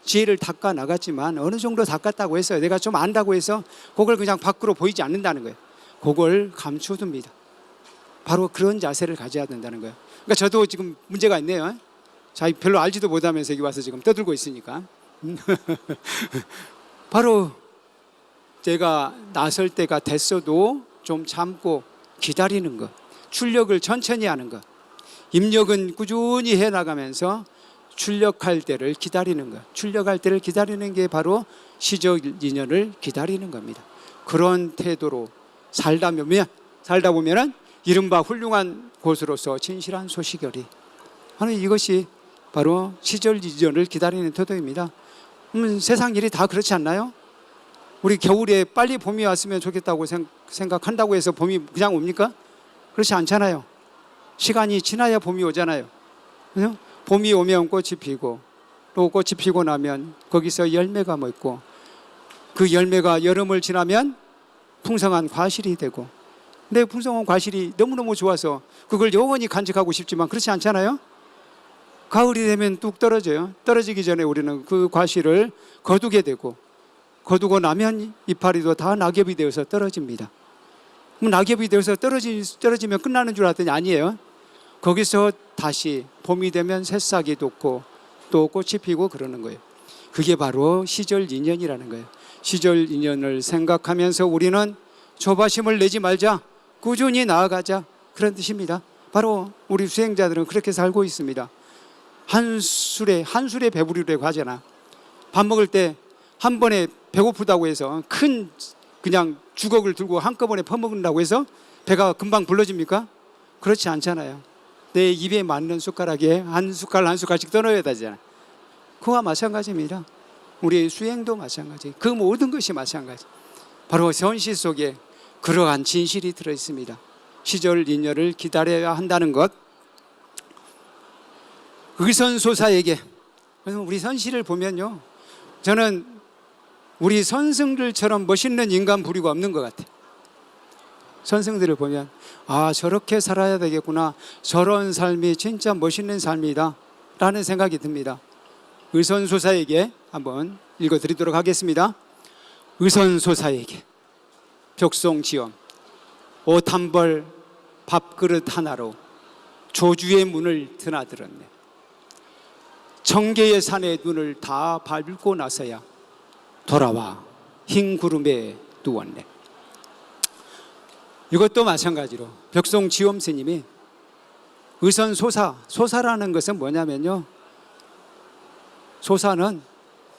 지혜를 닦아 나갔지만 어느 정도 닦았다고 해서 내가 좀 안다고 해서 그걸 그냥 밖으로 보이지 않는다는 거예요. 그걸 감춰둡니다. 바로 그런 자세를 가져야 된다는 거예요. 그러니까 저도 지금 문제가 있네요. 자, 별로 알지도 못하면서 여기 와서 지금 떠들고 있으니까. 바로 제가 나설 때가 됐어도 좀 참고 기다리는 것, 출력을 천천히 하는 것, 입력은 꾸준히 해나가면서 출력할 때를 기다리는 것, 출력할 때를 기다리는 게 바로 시적 인연을 기다리는 겁니다. 그런 태도로 살다 보면은 이른바 훌륭한 곳으로서 진실한 소식결이 하는, 이것이 바로 시절 인연을 기다리는 태도입니다. 세상 일이 다 그렇지 않나요? 우리 겨울에 빨리 봄이 왔으면 좋겠다고 생각한다고 해서 봄이 그냥 옵니까? 그렇지 않잖아요. 시간이 지나야 봄이 오잖아요. 그죠? 봄이 오면 꽃이 피고, 또 꽃이 피고 나면 거기서 열매가 맺고, 그 열매가 여름을 지나면 풍성한 과실이 되고, 근데 풍성한 과실이 너무너무 좋아서 그걸 영원히 간직하고 싶지만 그렇지 않잖아요. 가을이 되면 뚝 떨어져요. 떨어지기 전에 우리는 그 과실을 거두게 되고, 거두고 나면 이파리도 다 낙엽이 되어서 떨어집니다. 그럼 낙엽이 되어서 떨어지면 끝나는 줄 알았더니 아니에요. 거기서 다시 봄이 되면 새싹이 돋고 또 꽃이 피고 그러는 거예요. 그게 바로 시절 인연이라는 거예요. 시절 인연을 생각하면서 우리는 조바심을 내지 말자, 꾸준히 나아가자, 그런 뜻입니다. 바로 우리 수행자들은 그렇게 살고 있습니다. 한술에 배부르려고 하잖아. 밥 먹을 때 한 번에 배고프다고 해서 큰 그냥 주걱을 들고 한꺼번에 퍼먹는다고 해서 배가 금방 불러집니까? 그렇지 않잖아요. 내 입에 맞는 숟가락에 한 숟갈 한 숟갈씩 떠넣어야 되잖아요. 그와 마찬가지입니다. 우리의 수행도 마찬가지, 그 모든 것이 마찬가지. 바로 현실 속에 그러한 진실이 들어있습니다. 시절 인연을 기다려야 한다는 것. 의선소사에게, 우리 선실을 보면요, 저는 우리 선승들처럼 멋있는 인간 부류가 없는 것 같아요. 선승들을 보면 아, 저렇게 살아야 되겠구나, 저런 삶이 진짜 멋있는 삶이다 라는 생각이 듭니다. 의선소사에게 한번 읽어드리도록 하겠습니다. 의선소사에게 벽송지엄 옷 한 벌 밥그릇 하나로 조주의 문을 드나들었네. 청계의 산의 눈을 다 밟고 나서야 돌아와 흰 구름에 누웠네. 이것도 마찬가지로 벽송지엄 스님이 의선소사라는 것은 뭐냐면요, 소사는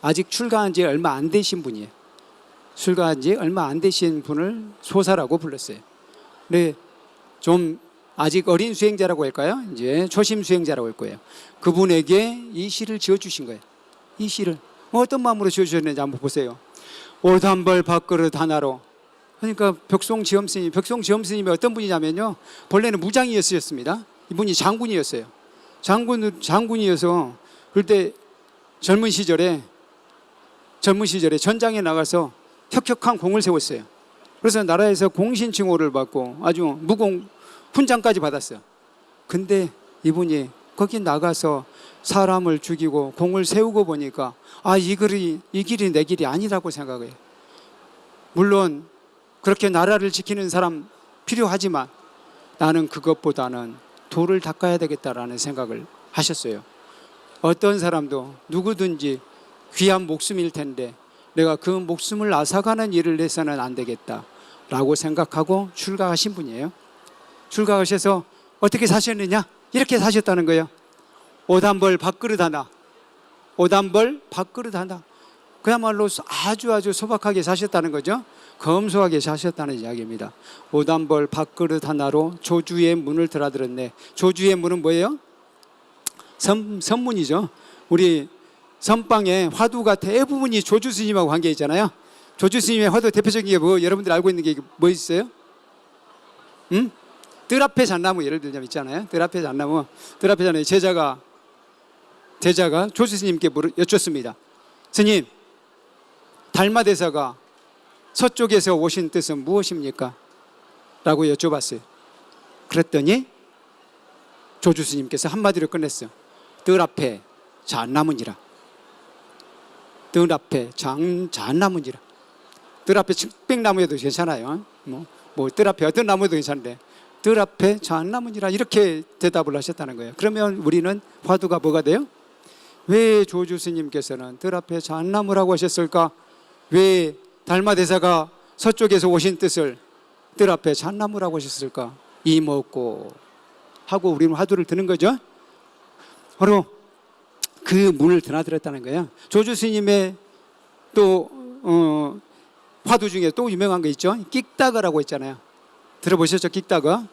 아직 출가한 지 얼마 안 되신 분이에요. 출가한 지 얼마 안 되신 분을 소사라고 불렀어요. 근데 좀 아직 어린 수행자라고 할까요? 이제 초심 수행자라고 할 거예요. 그분에게 이 시를 지어주신 거예요. 이 시를 어떤 마음으로 지어주셨는지 한번 보세요. 옷 한 벌 밥그릇 하나로. 그러니까 벽송지엄 스님이 어떤 분이냐면요, 본래는 무장이었습니다. 이분이 장군이었어요. 장군이어서 그때 젊은 시절에 전장에 나가서 혁혁한 공을 세웠어요. 그래서 나라에서 공신칭호를 받고 아주 무공 훈장까지 받았어요. 근데 이분이 거기 나가서 사람을 죽이고 공을 세우고 보니까 아, 이 길이 내 길이 아니라고 생각해요. 물론 그렇게 나라를 지키는 사람 필요하지만 나는 그것보다는 도를 닦아야 되겠다라는 생각을 하셨어요. 어떤 사람도 누구든지 귀한 목숨일 텐데 내가 그 목숨을 앗아가는 일을 해서는 안 되겠다라고 생각하고 출가하신 분이에요. 출가하셔서 어떻게 사셨느냐? 이렇게 사셨다는 거예요. 오단벌 밥그릇 하나, 오단벌 밥그릇 하나. 그야말로 아주 소박하게 사셨다는 거죠. 검소하게 사셨다는 이야기입니다. 오단벌 밥그릇 하나로 조주의 문을 드나들었네. 조주의 문은 뭐예요? 선문이죠. 우리 선방에 화두가 대부분이 조주 스님하고 관계 있잖아요. 조주 스님의 화두 대표적인 게 뭐 여러분들 알고 있는 게 뭐 있어요? 뜰 앞에 잣나무 예를 들자면 있잖아요. 뜰 앞에 잣나무. 뜰 앞에 잣나무 제자가 조주 스님께 여쭙습니다. 스님, 달마대사가 서쪽에서 오신 뜻은 무엇입니까? 라고 여쭤봤어요. 그랬더니 조주 스님께서 한마디로 끝냈어요. 뜰 앞에 잣나무니라. 뜰 앞에 잣나무니라. 뜰 앞에 측백나무에도 괜찮아요. 뜰 앞에 어떤 나무도 괜찮은데 뜰 앞에 잣나무니라 이렇게 대답을 하셨다는 거예요. 그러면 우리는 화두가 뭐가 돼요? 왜 조주 스님께서는 뜰 앞에 잣나무라고 하셨을까? 왜 달마대사가 서쪽에서 오신 뜻을 뜰 앞에 잣나무라고 하셨을까? 이먹고 하고 우리는 화두를 드는 거죠. 바로 그 문을 드나들었다는 거예요. 조주 스님의 또 화두 중에 또 유명한 거 있죠. 끽다거라고 있잖아요. 들어보셨죠? 끽다거.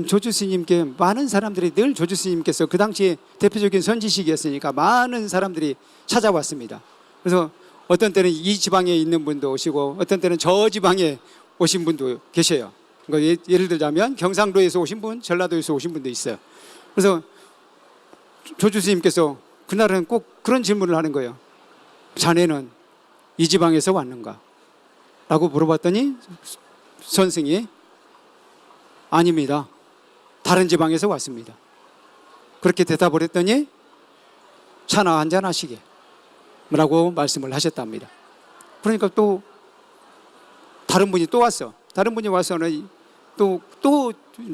조주 스님께 많은 사람들이 늘 조주 스님께서 그 당시에 대표적인 선지식이었으니까 많은 사람들이 찾아왔습니다. 그래서 어떤 때는 이 지방에 있는 분도 오시고 어떤 때는 저 지방에 오신 분도 계셔요. 그러니까 예를 들자면 경상도에서 오신 분, 전라도에서 오신 분도 있어요. 그래서 조주 스님께서 그날은 꼭 그런 질문을 하는 거예요. 자네는 이 지방에서 왔는가? 라고 물어봤더니 선생이 아닙니다. 다른 지방에서 왔습니다. 그렇게 대답을 했더니 차나 한잔 하시게 라고 말씀을 하셨답니다. 그러니까 또 다른 분이 또 왔어. 다른 분이 와서는 또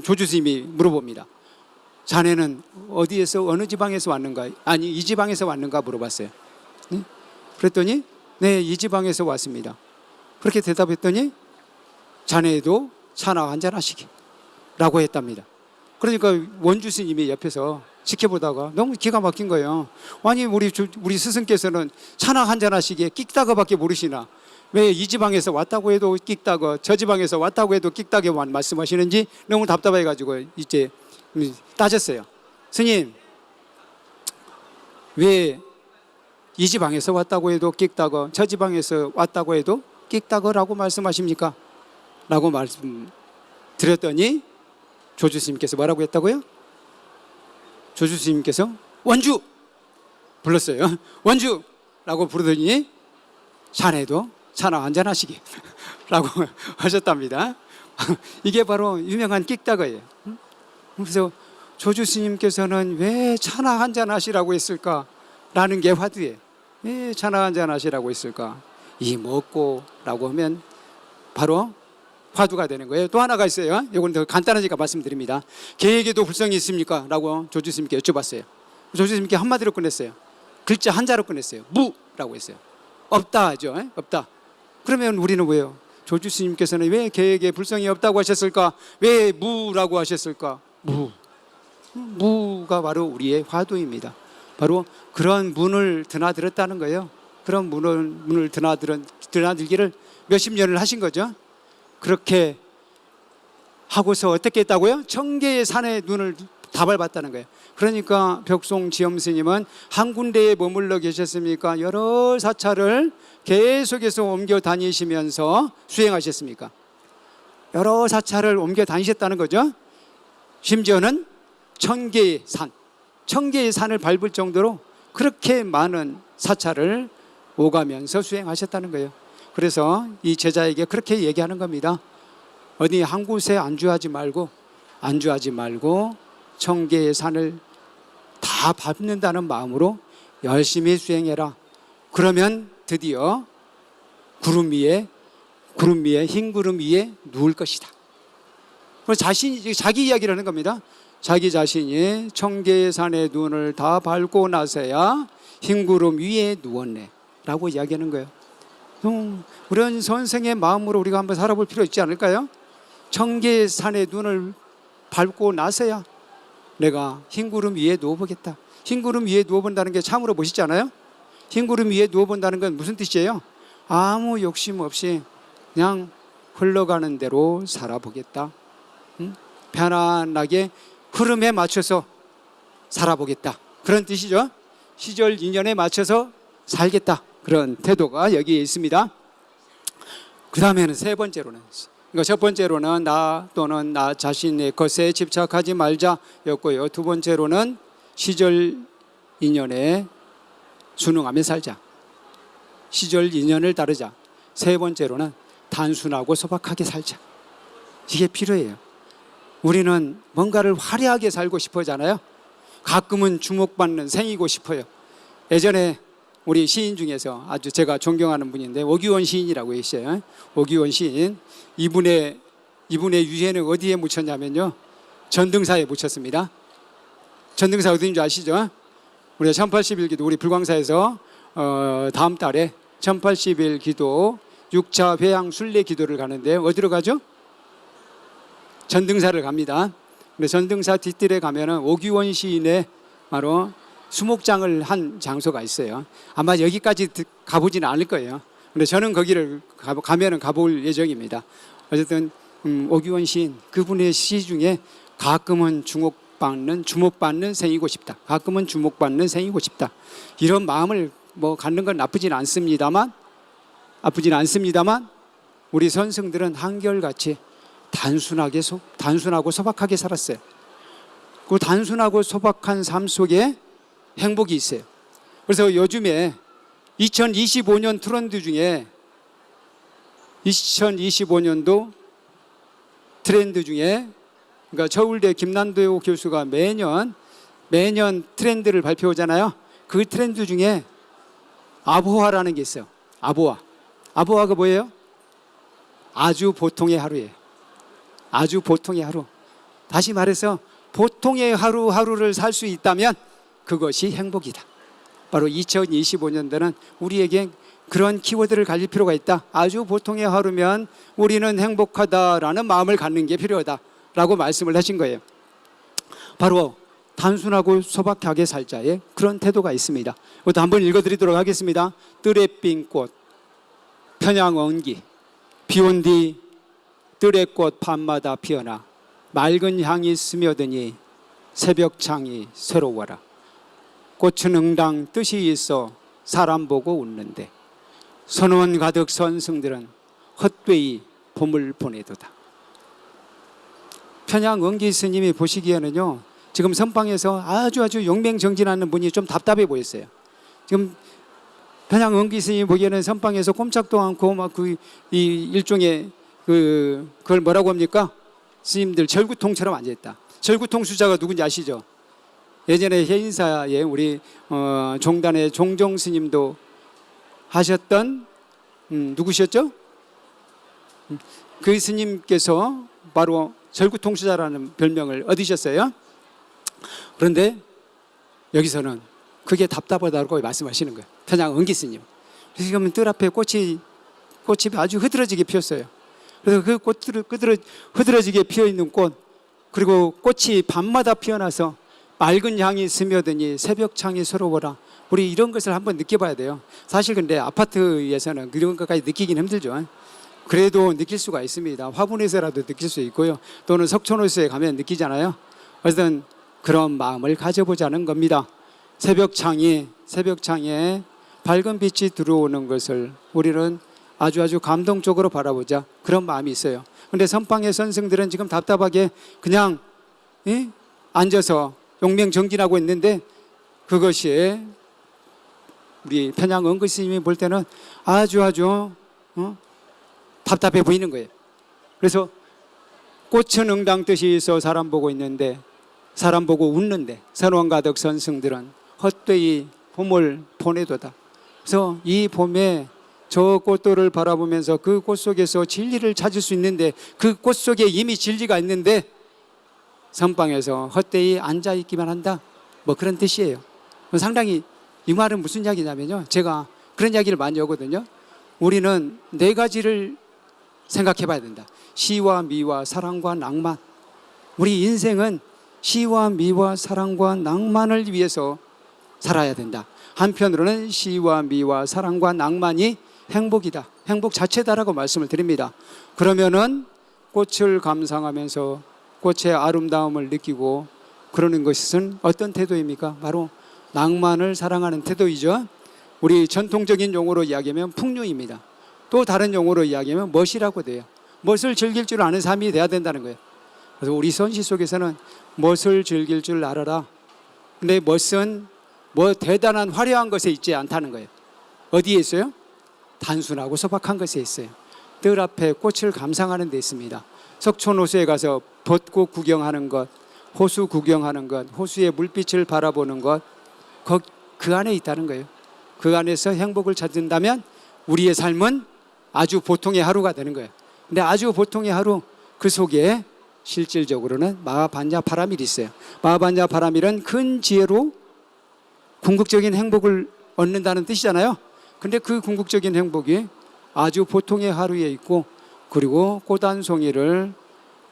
조주 스님이 물어봅니다. 자네는 어디에서 어느 지방에서 왔는가? 아니 이 지방에서 왔는가 물어봤어요. 네? 그랬더니 네, 이 지방에서 왔습니다. 그렇게 대답했더니 자네도 차나 한잔 하시게 라고 했답니다. 그러니까 원주 스님이 옆에서 지켜보다가 너무 기가 막힌 거예요. 아니 우리 스승께서는 차나 한잔 하시게 끽다거밖에 모르시나 왜 이 지방에서 왔다고 해도 끽다거 저 지방에서 왔다고 해도 끽다거만 말씀하시는지 너무 답답해가지고 이제 따졌어요. 스님, 왜 이 지방에서 왔다고 해도 끽다거 저 지방에서 왔다고 해도 끽다거라고 말씀하십니까? 라고 말씀드렸더니 조주 스님께서 뭐라고 했다고요? 조주 스님께서 원주 불렀어요. 원주라고 부르더니 자네도 차나 한잔 하시게 라고 하셨답니다. 이게 바로 유명한 끽다거예요. 그래서 조주 스님께서는 왜 차나 한잔 하시라고 했을까라는 게 화두예요. 왜 차나 한잔 하시라고 했을까? 이 먹고 라고 하면 바로 화두가 되는 거예요. 또 하나가 있어요. 이건 더 간단하니까 말씀드립니다. 계에게도 불성이 있습니까? 라고 조주 스님께 여쭤봤어요. 조주 스님께 한마디로 끝냈어요. 글자 한자로 끝냈어요. 무라고 했어요. 없다 하죠. 없다. 그러면 우리는 왜요? 조주 스님께서는 왜 계에게 불성이 없다고 하셨을까? 왜 무라고 하셨을까? 무가 바로 우리의 화두입니다. 바로 그런 문을 드나들었다는 거예요. 그런 문을 드나들기를 몇십 년을 하신 거죠. 그렇게 하고서 어떻게 했다고요? 청계의 산에 눈을 다 밟았다는 거예요. 그러니까 벽송지엄 스님은 한 군데에 머물러 계셨습니까? 여러 사찰을 계속해서 옮겨 다니시면서 수행하셨습니까? 여러 사찰을 옮겨 다니셨다는 거죠. 심지어는 청계의 산을 밟을 정도로 그렇게 많은 사찰을 오가면서 수행하셨다는 거예요. 그래서 이 제자에게 그렇게 얘기하는 겁니다. 어디 한 곳에 안주하지 말고 청계의 산을 다 밟는다는 마음으로 열심히 수행해라. 그러면 드디어 구름 위에 흰 구름 위에 누울 것이다. 자기 이야기를 하는 겁니다. 자기 자신이 청계산의 눈을 다 밟고 나서야 흰 구름 위에 누웠네 라고 이야기하는 거예요. 그런 선생의 마음으로 우리가 한번 살아볼 필요 있지 않을까요? 청계산의 눈을 밟고 나서야 내가 흰 구름 위에 누워보겠다. 흰 구름 위에 누워본다는 게 참으로 멋있지 않아요? 흰 구름 위에 누워본다는 건 무슨 뜻이에요? 아무 욕심 없이 그냥 흘러가는 대로 살아보겠다. 편안하게 흐름에 맞춰서 살아보겠다. 그런 뜻이죠. 시절 인연에 맞춰서 살겠다. 그런 태도가 여기에 있습니다. 그 다음에는 세 번째로는, 그러니까 첫 번째로는 나 또는 나 자신의 것에 집착하지 말자였고요. 두 번째로는 시절 인연에 순응하며 살자. 시절 인연을 따르자. 세 번째로는 단순하고 소박하게 살자. 이게 필요해요. 우리는 뭔가를 화려하게 살고 싶어 하잖아요. 가끔은 주목받는 생이고 싶어요. 예전에 우리 시인 중에서 아주 제가 존경하는 분인데 오규원 시인이라고 계셔요. 오규원 시인. 이분의 유해는 어디에 묻혔냐면요, 전등사에 묻혔습니다. 전등사 어디인 줄 아시죠? 우리가 1080일 우리 불광사에서 다음 달에 1080일 기도 6차 회향 순례 기도를 가는데 어디로 가죠? 전등사를 갑니다. 근데 전등사 뒷뜰에 가면은 오규원 시인의 바로 수목장을 한 장소가 있어요. 아마 여기까지 가보지는 않을 거예요. 근데 저는 거기를 가면은 가볼 예정입니다. 어쨌든 오규원 시인, 그분의 시 중에 가끔은 주목받는 생이고 싶다. 가끔은 주목받는 생이고 싶다. 이런 마음을 뭐 갖는 건 나쁘진 않습니다만 우리 선생들은 한결같이 단순하고 소박하게 살았어요. 그 단순하고 소박한 삶 속에 행복이 있어요. 그래서 요즘에 2025년 트렌드 중에 2025년도 트렌드 중에, 그러니까 서울대 김난도 교수가 매년 트렌드를 발표하잖아요. 그 트렌드 중에 아보아라는 게 있어요. 아보아가 뭐예요? 아주 보통의 하루예요. 아주 보통의 하루. 다시 말해서 보통의 하루하루를 살 수 있다면 그것이 행복이다. 바로 2025년도는 우리에게 그런 키워드를 가질 필요가 있다. 아주 보통의 하루면 우리는 행복하다라는 마음을 갖는 게 필요하다라고 말씀을 하신 거예요. 바로 단순하고 소박하게 살자의 그런 태도가 있습니다. 이것도 한번 읽어드리도록 하겠습니다. 뜰에 핀 꽃, 편향 엉기, 비온 뒤 뜰의 꽃 밤마다 피어나 맑은 향이 스며드니 새벽창이 새로워라. 꽃은 응당 뜻이 있어 사람 보고 웃는데 선원 가득 선승들은 헛되이 봄을 보내도다. 편향 엉기 스님이 보시기에는요, 지금 선방에서 아주 용맹정진하는 분이 좀 답답해 보였어요. 지금 편향 엉기 스님이 보기에는 선방에서 꼼짝도 않고 막 이 일종의 그걸 뭐라고 합니까? 스님들 절구통처럼 앉아있다. 절구통 수자가 누군지 아시죠? 예전에 해인사에 우리 종단의 종종 스님도 하셨던 누구셨죠? 그 스님께서 바로 절구통 수자라는 별명을 얻으셨어요. 그런데 여기서는 그게 답답하다고 말씀하시는 거예요. 편향 엉기 스님. 지금 뜰 앞에 꽃이 아주 흐드러지게 피었어요. 그래서 그 흐드러지게 피어있는 꽃, 그리고 꽃이 밤마다 피어나서 맑은 향이 스며드니 새벽창이 새로워라. 우리 이런 것을 한번 느껴봐야 돼요. 사실 근데 아파트에서는 그런 것까지 느끼긴 힘들죠. 그래도 느낄 수가 있습니다. 화분에서라도 느낄 수 있고요. 또는 석촌호수에 가면 느끼잖아요. 어쨌든 그런 마음을 가져보자는 겁니다. 새벽창에 밝은 빛이 들어오는 것을 우리는 아주 감동적으로 바라보자, 그런 마음이 있어요. 그런데 선방의 선생들은 지금 답답하게 그냥 앉아서 용맹정진하고 있는데 그것이 우리 편향 엉기 스님이 볼 때는 아주 답답해 보이는 거예요. 그래서 꽃은 응당 뜻이 있어 사람 보고 있는데, 사람 보고 웃는데 선원 가득 선승들은 헛되이 봄을 보내도다. 그래서 이 봄에 저 꽃돌을 바라보면서 그 꽃 속에서 진리를 찾을 수 있는데 그 꽃 속에 이미 진리가 있는데 선방에서 헛되이 앉아있기만 한다, 뭐 그런 뜻이에요. 상당히 이 말은 무슨 이야기냐면요, 제가 그런 이야기를 많이 하거든요. 우리는 네 가지를 생각해 봐야 된다. 시와 미와 사랑과 낭만. 우리 인생은 시와 미와 사랑과 낭만을 위해서 살아야 된다. 한편으로는 시와 미와 사랑과 낭만이 행복이다, 행복 자체다라고 말씀을 드립니다. 그러면은 꽃을 감상하면서 꽃의 아름다움을 느끼고 그러는 것은 어떤 태도입니까? 바로 낭만을 사랑하는 태도이죠. 우리 전통적인 용어로 이야기하면 풍류입니다. 또 다른 용어로 이야기하면 멋이라고 돼요. 멋을 즐길 줄 아는 삶이 돼야 된다는 거예요. 그래서 우리 선시 속에서는 멋을 즐길 줄 알아라. 근데 멋은 뭐 대단한 화려한 것에 있지 않다는 거예요. 어디에 있어요? 단순하고 소박한 것에 있어요. 뜰 앞에 꽃을 감상하는 데 있습니다. 석촌호수에 가서 벚꽃 구경하는 것, 호수 구경하는 것, 호수의 물빛을 바라보는 것, 그 안에 있다는 거예요. 그 안에서 행복을 찾는다면 우리의 삶은 아주 보통의 하루가 되는 거예요. 근데 아주 보통의 하루, 그 속에 실질적으로는 마하반야 파라밀이 있어요. 마하반야 파라밀은 큰 지혜로 궁극적인 행복을 얻는다는 뜻이잖아요. 근데 그 궁극적인 행복이 아주 보통의 하루에 있고, 그리고 꽃 한 송이를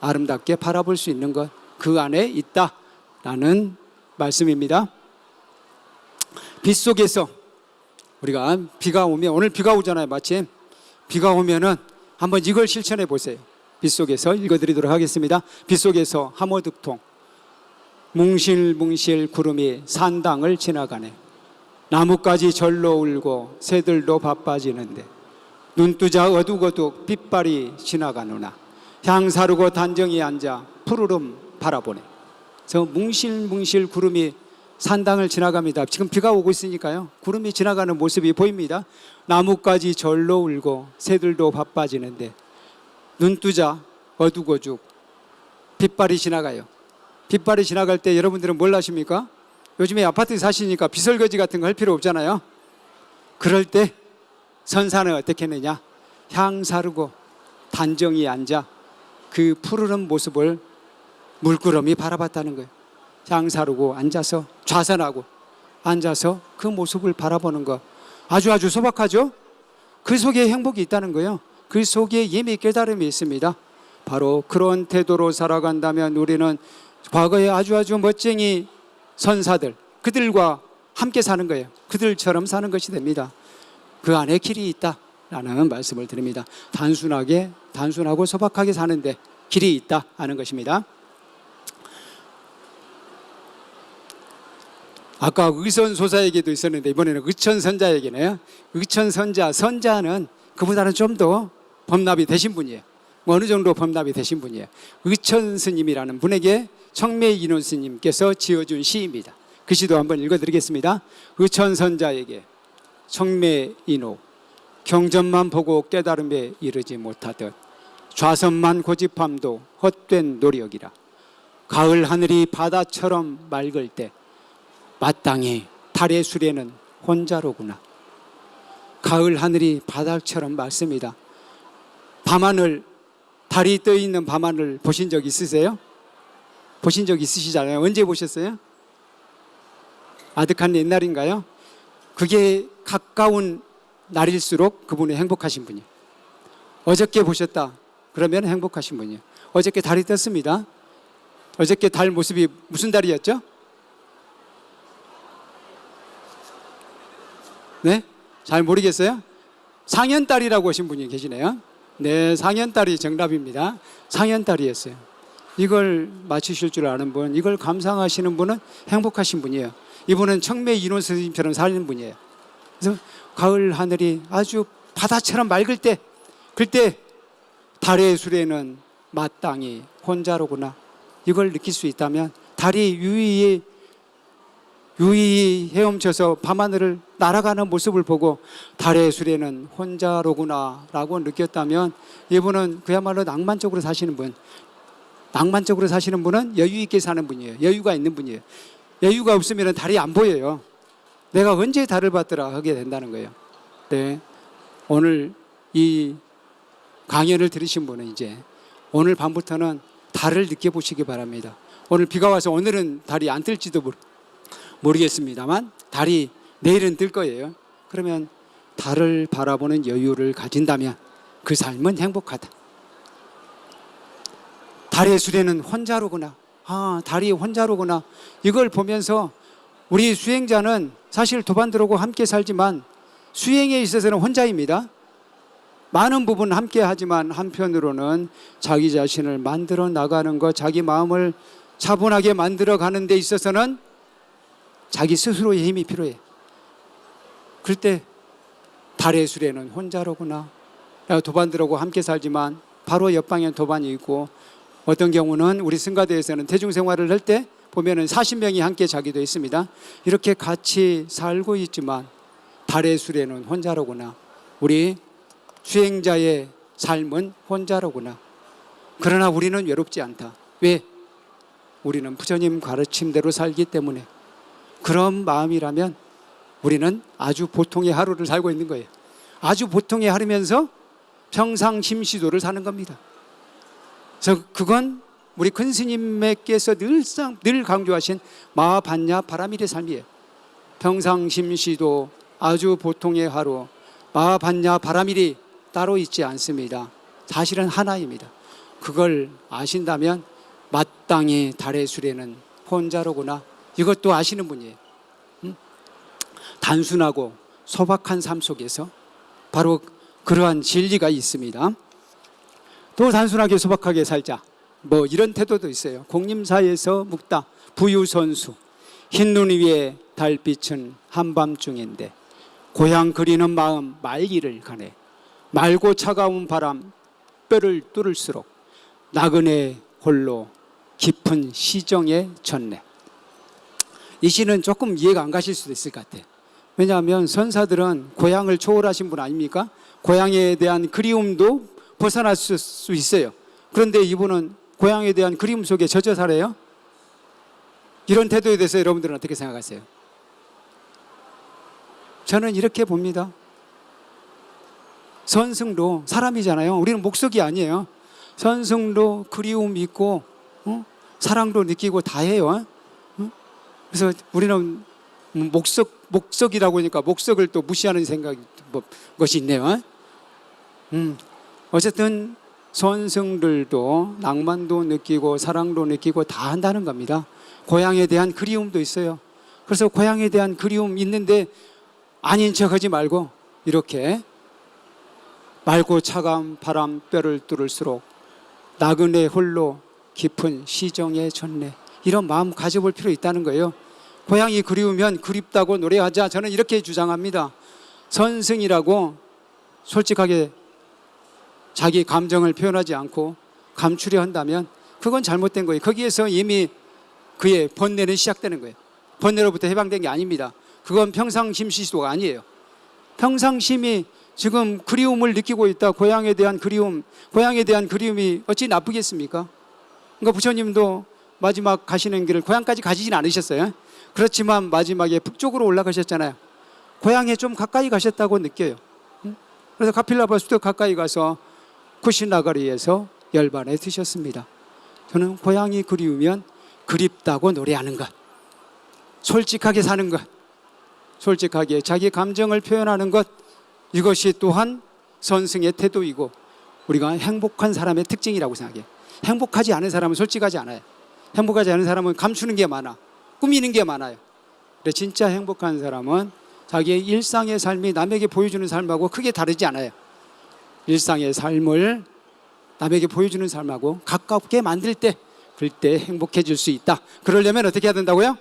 아름답게 바라볼 수 있는 것, 그 안에 있다라는 말씀입니다. 빛 속에서 우리가 비가 오면, 오늘 비가 오잖아요. 마침 비가 오면은 한번 이걸 실천해 보세요. 빛 속에서 읽어드리도록 하겠습니다. 빛 속에서 하모득통 뭉실뭉실 구름이 산당을 지나가네. 나뭇가지 절로 울고 새들도 바빠지는데 눈두자 어둑어둑 빛발이 지나가노나 향사르고 단정히 앉아 푸르름 바라보네. 저 뭉실뭉실 구름이 산당을 지나갑니다. 지금 비가 오고 있으니까요, 구름이 지나가는 모습이 보입니다. 나뭇가지 절로 울고 새들도 바빠지는데 눈두자 어둑어둑 빛발이 지나가요. 빛발이 지나갈 때 여러분들은 뭘 하십니까? 요즘에 아파트 사시니까 비설거지 같은 거 할 필요 없잖아요. 그럴 때 선사는 어떻게 했느냐? 향사르고 단정히 앉아 그 푸르른 모습을 물구름이 바라봤다는 거예요. 향사르고 앉아서 좌선하고 앉아서 그 모습을 바라보는 것, 아주 소박하죠? 그 속에 행복이 있다는 거예요. 그 속에 이미 깨달음이 있습니다. 바로 그런 태도로 살아간다면 우리는 과거에 아주 멋쟁이 선사들, 그들과 함께 사는 거예요. 그들처럼 사는 것이 됩니다. 그 안에 길이 있다라는 말씀을 드립니다. 단순하고 소박하게 사는데 길이 있다 하는 것입니다. 아까 의선소사에게도 있었는데 이번에는 의천선자에게네요. 의천선자, 선자는 그보다는 좀 더 범납이 되신 분이에요. 어느 정도 범납이 되신 분이에요. 의천스님이라는 분에게 청매인원 스님께서 지어준 시입니다. 그 시도 한번 읽어드리겠습니다. 의천선자에게 청매인호 경전만 보고 깨달음에 이르지 못하듯 좌선만 고집함도 헛된 노력이라. 가을 하늘이 바다처럼 맑을 때 마땅히 달의 수레는 혼자로구나. 가을 하늘이 바다처럼 맑습니다. 밤하늘, 달이 떠 있는 밤하늘 보신 적 있으세요? 보신 적 있으시잖아요. 언제 보셨어요? 아득한 옛날인가요? 그게 가까운 날일수록 그분이 행복하신 분이에요. 어저께 보셨다 그러면 행복하신 분이에요. 어저께 달이 떴습니다. 어저께 달 모습이 무슨 달이었죠? 네? 잘 모르겠어요? 상현달이라고 하신 분이 계시네요. 네, 상현달이 정답입니다. 상현달이었어요. 이걸 맞추실 줄 아는 분, 이걸 감상하시는 분은 행복하신 분이에요. 이분은 청매 인원 스님처럼 사는 분이에요. 그래서 가을 하늘이 아주 바다처럼 맑을 때, 그때 달의 수레는 마땅히 혼자로구나. 이걸 느낄 수 있다면 달이 유유히 헤엄쳐서 밤하늘을 날아가는 모습을 보고 달의 수레는 혼자로구나 라고 느꼈다면 이분은 그야말로 낭만적으로 사시는 분. 낭만적으로 사시는 분은 여유 있게 사는 분이에요. 여유가 있는 분이에요. 여유가 없으면 달이 안 보여요. 내가 언제 달을 봤더라 하게 된다는 거예요. 네. 오늘 이 강연을 들으신 분은 이제 오늘 밤부터는 달을 느껴보시기 바랍니다. 오늘 비가 와서 오늘은 달이 안 뜰지도 모르겠습니다만 달이 내일은 뜰 거예요. 그러면 달을 바라보는 여유를 가진다면 그 삶은 행복하다. 달의 수레는 혼자로구나. 달이 혼자로구나. 이걸 보면서 우리 수행자는 사실 도반들하고 함께 살지만 수행에 있어서는 혼자입니다. 많은 부분 함께 하지만 한편으로는 자기 자신을 만들어 나가는 것, 자기 마음을 차분하게 만들어 가는 데 있어서는 자기 스스로의 힘이 필요해. 그럴 때 달의 수레는 혼자로구나. 도반들하고 함께 살지만 바로 옆방에 도반이 있고, 어떤 경우는 우리 승가대에서는 대중생활을 할 때 보면은 40명이 함께 자기도 있습니다. 이렇게 같이 살고 있지만 달의 수레는 혼자로구나. 우리 수행자의 삶은 혼자로구나. 그러나 우리는 외롭지 않다. 왜? 우리는 부처님 가르침대로 살기 때문에. 그런 마음이라면 우리는 아주 보통의 하루를 살고 있는 거예요. 아주 보통의 하루면서 평상심시도를 사는 겁니다. 그래서 그건 우리 큰 스님께서 늘 강조하신 마하반야 바라밀의 삶이에요. 평상심시도, 아주 보통의 하루, 마하반야 바라밀이 따로 있지 않습니다. 사실은 하나입니다. 그걸 아신다면 마땅히 달의 수레는 혼자로구나. 이것도 아시는 분이에요. 단순하고 소박한 삶 속에서 바로 그러한 진리가 있습니다. 또 단순하게 소박하게 살자. 뭐 이런 태도도 있어요. 공림사에서 묵다 부유선수, 흰눈 위에 달빛은 한밤중인데 고향 그리는 마음 말기를 가네. 맑고 차가운 바람 뼈를 뚫을수록 나그네 홀로 깊은 시정에 졌네. 이 시는 조금 이해가 안 가실 수도 있을 것 같아요. 왜냐하면 선사들은 고향을 초월하신 분 아닙니까? 고향에 대한 그리움도 벗어날 수 있어요. 그런데 이분은 고향에 대한 그리움 속에 젖어 살아요. 이런 태도에 대해서 여러분들은 어떻게 생각하세요? 저는 이렇게 봅니다. 선승도 사람이잖아요. 우리는 목석이 아니에요. 선승도 그리움 있고 사랑도 느끼고 다 해요. 그래서 우리는 목석이라고 하니까 목석을 또 무시하는 것이 있네요. 어쨌든 선승들도 낭만도 느끼고 사랑도 느끼고 다 한다는 겁니다. 고향에 대한 그리움도 있어요. 그래서 고향에 대한 그리움 있는데 아닌 척 하지 말고 이렇게 맑고 차가운 바람 뼈를 뚫을수록 나그네 홀로 깊은 시정에 졌네. 이런 마음 가져볼 필요 있다는 거예요. 고향이 그리우면 그립다고 노래하자. 저는 이렇게 주장합니다. 선승이라고 솔직하게 자기 감정을 표현하지 않고 감추려 한다면 그건 잘못된 거예요. 거기에서 이미 그의 번뇌는 시작되는 거예요. 번뇌로부터 해방된 게 아닙니다. 그건 평상심시도가 아니에요. 평상심이 지금 그리움을 느끼고 있다. 고향에 대한 그리움, 고향에 대한 그리움이 어찌 나쁘겠습니까? 그러니까 부처님도 마지막 가시는 길을 고향까지 가지진 않으셨어요. 그렇지만 마지막에 북쪽으로 올라가셨잖아요. 고향에 좀 가까이 가셨다고 느껴요. 그래서 가필라바수도 가까이 가서 쿠시나가리에서 열반에 드셨습니다. 저는 고향이 그리우면 그립다고 노래하는 것, 솔직하게 사는 것, 솔직하게 자기 감정을 표현하는 것, 이것이 또한 선승의 태도이고 우리가 행복한 사람의 특징이라고 생각해요. 행복하지 않은 사람은 솔직하지 않아요. 행복하지 않은 사람은 감추는 게 많아, 꾸미는 게 많아요. 근데 진짜 행복한 사람은 자기의 일상의 삶이 남에게 보여주는 삶하고 크게 다르지 않아요. 일상의 삶을 남에게 보여주는 삶하고 가깝게 만들 때, 그때 행복해질 수 있다. 그러려면 어떻게 해야 된다고요?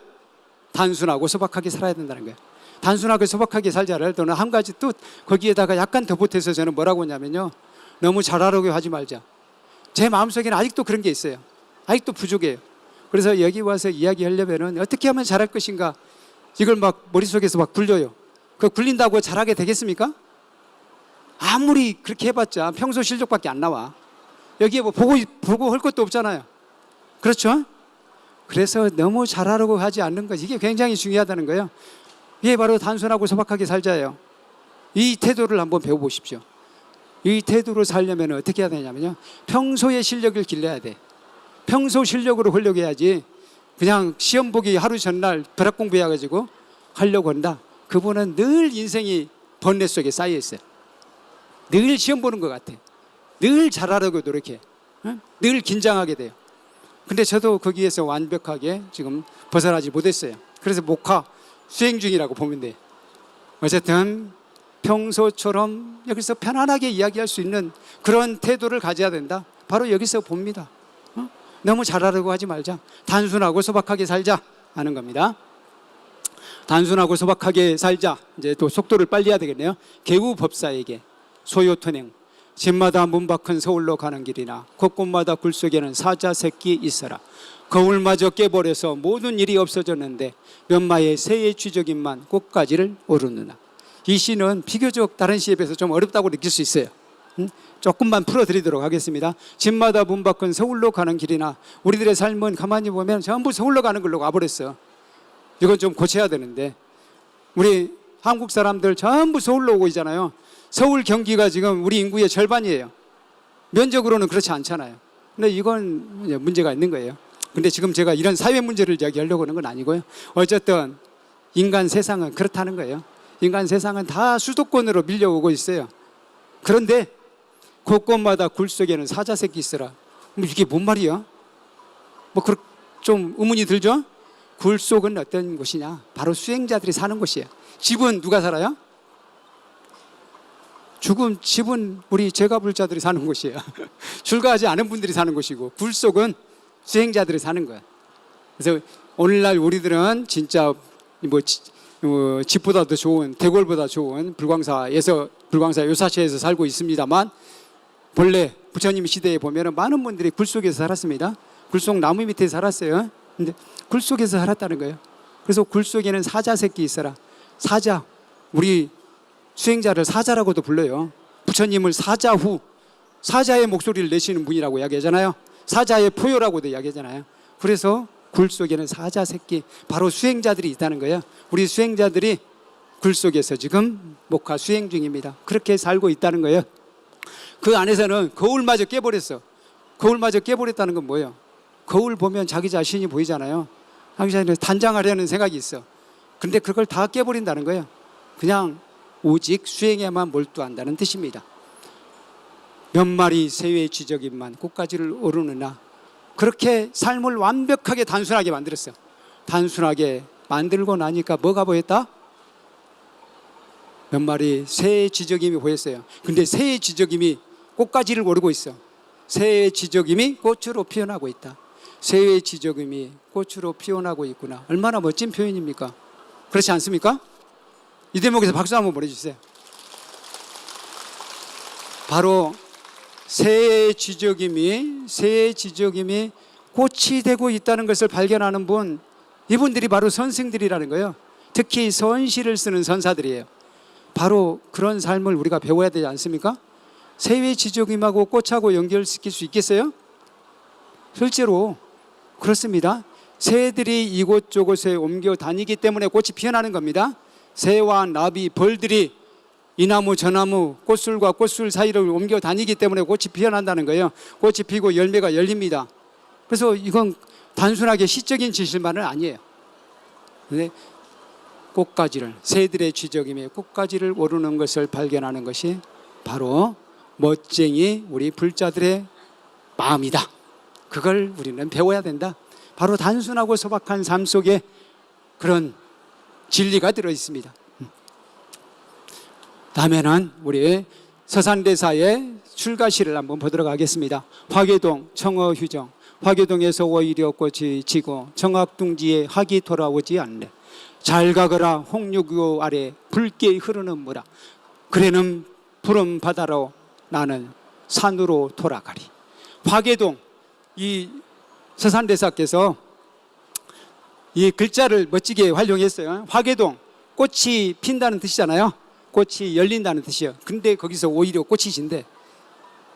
단순하고 소박하게 살아야 된다는 거예요. 단순하게 소박하게 살자를, 또는 한 가지 또 거기에다가 약간 더 보태서 저는 뭐라고 하냐면요, 너무 잘하려고 하지 말자. 제 마음속에는 아직도 그런 게 있어요. 아직도 부족해요. 그래서 여기 와서 이야기하려면 어떻게 하면 잘할 것인가, 이걸 막 머릿속에서 막 굴려요. 그 굴린다고 잘하게 되겠습니까? 아무리 그렇게 해봤자 평소 실력밖에 안 나와. 여기에 뭐 보고 할 것도 없잖아요. 그렇죠? 그래서 너무 잘하려고 하지 않는 것, 이게 굉장히 중요하다는 거예요. 이게 바로 단순하고 소박하게 살자예요. 이 태도를 한번 배워보십시오. 이 태도로 살려면 어떻게 해야 되냐면요, 평소의 실력을 길러야 돼. 평소 실력으로 하려고 해야지 그냥 시험 보기 하루 전날 벼락 공부해가지고 하려고 한다. 그분은 늘 인생이 번뇌 속에 쌓여 있어요. 늘 시험 보는 것 같아. 늘 잘하려고 노력해. 늘 긴장하게 돼요. 근데 저도 거기에서 완벽하게 지금 벗어나지 못했어요. 그래서 목화 수행 중이라고 보면 돼요. 어쨌든 평소처럼 여기서 편안하게 이야기할 수 있는 그런 태도를 가져야 된다. 바로 여기서 봅니다. 너무 잘하려고 하지 말자. 단순하고 소박하게 살자 하는 겁니다. 단순하고 소박하게 살자. 이제 또 속도를 빨리 해야 되겠네요. 개우법사에게 소요토냉 집마다 문 밖은 서울로 가는 길이나 곳곳마다 굴 속에는 사자 새끼 있어라. 거울마저 깨버려서 모든 일이 없어졌는데 면마의 새의 쥐적임만 꽃가지를 오르느나. 이 시는 비교적 다른 시에 비해서 좀 어렵다고 느낄 수 있어요. 조금만 풀어드리도록 하겠습니다. 집마다 문 밖은 서울로 가는 길이나. 우리들의 삶은 가만히 보면 전부 서울로 가는 걸로 와버렸어. 이건 좀 고쳐야 되는데, 우리 한국 사람들 전부 서울로 오고 있잖아요. 서울 경기가 지금 우리 인구의 절반이에요. 면적으로는 그렇지 않잖아요. 근데 이건 문제가 있는 거예요. 근데 지금 제가 이런 사회 문제를 이야기하려고 하는 건 아니고요. 어쨌든 인간 세상은 그렇다는 거예요. 인간 세상은 다 수도권으로 밀려오고 있어요. 그런데 곳곳마다 굴 속에는 사자 새끼 있어라. 이게 뭔 말이야? 좀 의문이 들죠? 굴 속은 어떤 곳이냐? 바로 수행자들이 사는 곳이에요. 집은 누가 살아요? 집은 우리 제가불자들이 사는 곳이에요. 출가하지 않은 분들이 사는 곳이고, 굴 속은 수행자들이 사는 거예요. 그래서 오늘날 우리들은 진짜 집보다 더 좋은, 대궐보다 좋은 불광사 요사시에서 살고 있습니다만, 본래 부처님 시대에 보면 많은 분들이 굴 속에서 살았습니다. 굴 속 나무 밑에 살았어요. 근데 굴 속에서 살았다는 거예요. 그래서 굴 속에는 사자 새끼 있어라. 사자, 우리 수행자를 사자라고도 불러요. 부처님을 사자후, 사자의 목소리를 내시는 분이라고 이야기하잖아요. 사자의 포효라고도 이야기하잖아요. 그래서 굴 속에는 사자 새끼, 바로 수행자들이 있다는 거예요. 우리 수행자들이 굴 속에서 지금 목화 수행 중입니다. 그렇게 살고 있다는 거예요. 그 안에서는 거울마저 깨버렸어. 거울마저 깨버렸다는 건 뭐예요? 거울 보면 자기 자신이 보이잖아요. 자기 자신을 단장하려는 생각이 있어. 근데 그걸 다 깨버린다는 거예요. 그냥 오직 수행에만 몰두한다는 뜻입니다. 몇 마리 새의 쥐적임만 꽃가지를 오르느나. 그렇게 삶을 완벽하게 단순하게 만들었어요. 단순하게 만들고 나니까 뭐가 보였다? 몇 마리 새의 쥐적임이 보였어요. 근데 새의 쥐적임이 꽃가지를 오르고 있어. 새의 쥐적임이 꽃으로 피어나고 있다. 새의 쥐적임이 꽃으로 피어나고 있구나. 얼마나 멋진 표현입니까? 그렇지 않습니까? 이 대목에서 박수 한번 보내주세요. 바로 새의 쥐적임이 꽃이 되고 있다는 것을 발견하는 분, 이분들이 바로 선생들이라는 거예요. 특히 선시를 쓰는 선사들이에요. 바로 그런 삶을 우리가 배워야 되지 않습니까? 새의 쥐적임하고 꽃하고 연결시킬 수 있겠어요? 실제로 그렇습니다. 새들이 이곳저곳에 옮겨 다니기 때문에 꽃이 피어나는 겁니다. 새와 나비, 벌들이 이 나무 저 나무 꽃술과 꽃술 사이를 옮겨 다니기 때문에 꽃이 피어난다는 거예요. 꽃이 피고 열매가 열립니다. 그래서 이건 단순하게 시적인 진실만은 아니에요. 근데 꽃가지를, 새들의 쥐적임에 꽃가지를 오르는 것을 발견하는 것이 바로 멋쟁이 우리 불자들의 마음이다. 그걸 우리는 배워야 된다. 바로 단순하고 소박한 삶 속에 그런 진리가 들어 있습니다. 다음에는 우리 서산대사의 출가시를 한번 보도록 하겠습니다. 화계동 청어휴정. 화계동에서 오히려 꽃이 지고 정악둥지에 학이 돌아오지 않네. 잘 가거라 홍류교 아래 붉게 흐르는 물아. 그래는 푸른 바다로 나는 산으로 돌아가리. 화계동, 이 서산대사께서 이 글자를 멋지게 활용했어요. 화계동, 꽃이 핀다는 뜻이잖아요. 꽃이 열린다는 뜻이에요. 근데 거기서 오히려 꽃이 진대.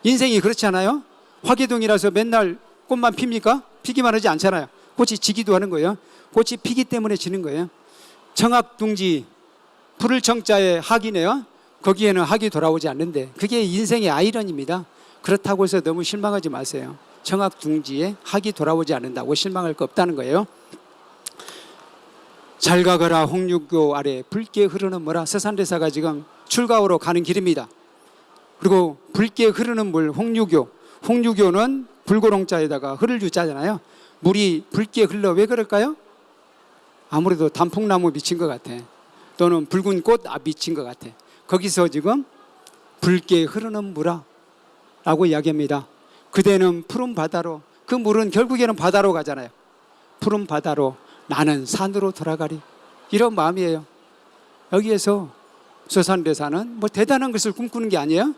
인생이 그렇지 않아요? 화계동이라서 맨날 꽃만 핍니까? 피기만 하지 않잖아요. 꽃이 지기도 하는 거예요. 꽃이 피기 때문에 지는 거예요. 청악둥지, 푸를 청자에 학이네요. 거기에는 학이 돌아오지 않는데 그게 인생의 아이러니입니다. 그렇다고 해서 너무 실망하지 마세요. 청학둥지에 학이 돌아오지 않는다고 실망할 거 없다는 거예요. 잘 가거라 홍류교 아래 붉게 흐르는 뭐라 서산대사가 지금 출가호로 가는 길입니다. 그리고 붉게 흐르는 물 홍류교, 홍류교는 불고롱자에다가 흐를 유자잖아요. 물이 붉게 흘러. 왜 그럴까요? 아무래도 단풍나무 미친 것 같아. 또는 붉은 꽃 미친 것 같아. 거기서 지금 붉게 흐르는 물아 라고 이야기합니다. 그대는 푸른 바다로, 그 물은 결국에는 바다로 가잖아요. 푸른 바다로, 나는 산으로 돌아가리. 이런 마음이에요. 여기에서 서산대사는 뭐 대단한 것을 꿈꾸는 게 아니에요.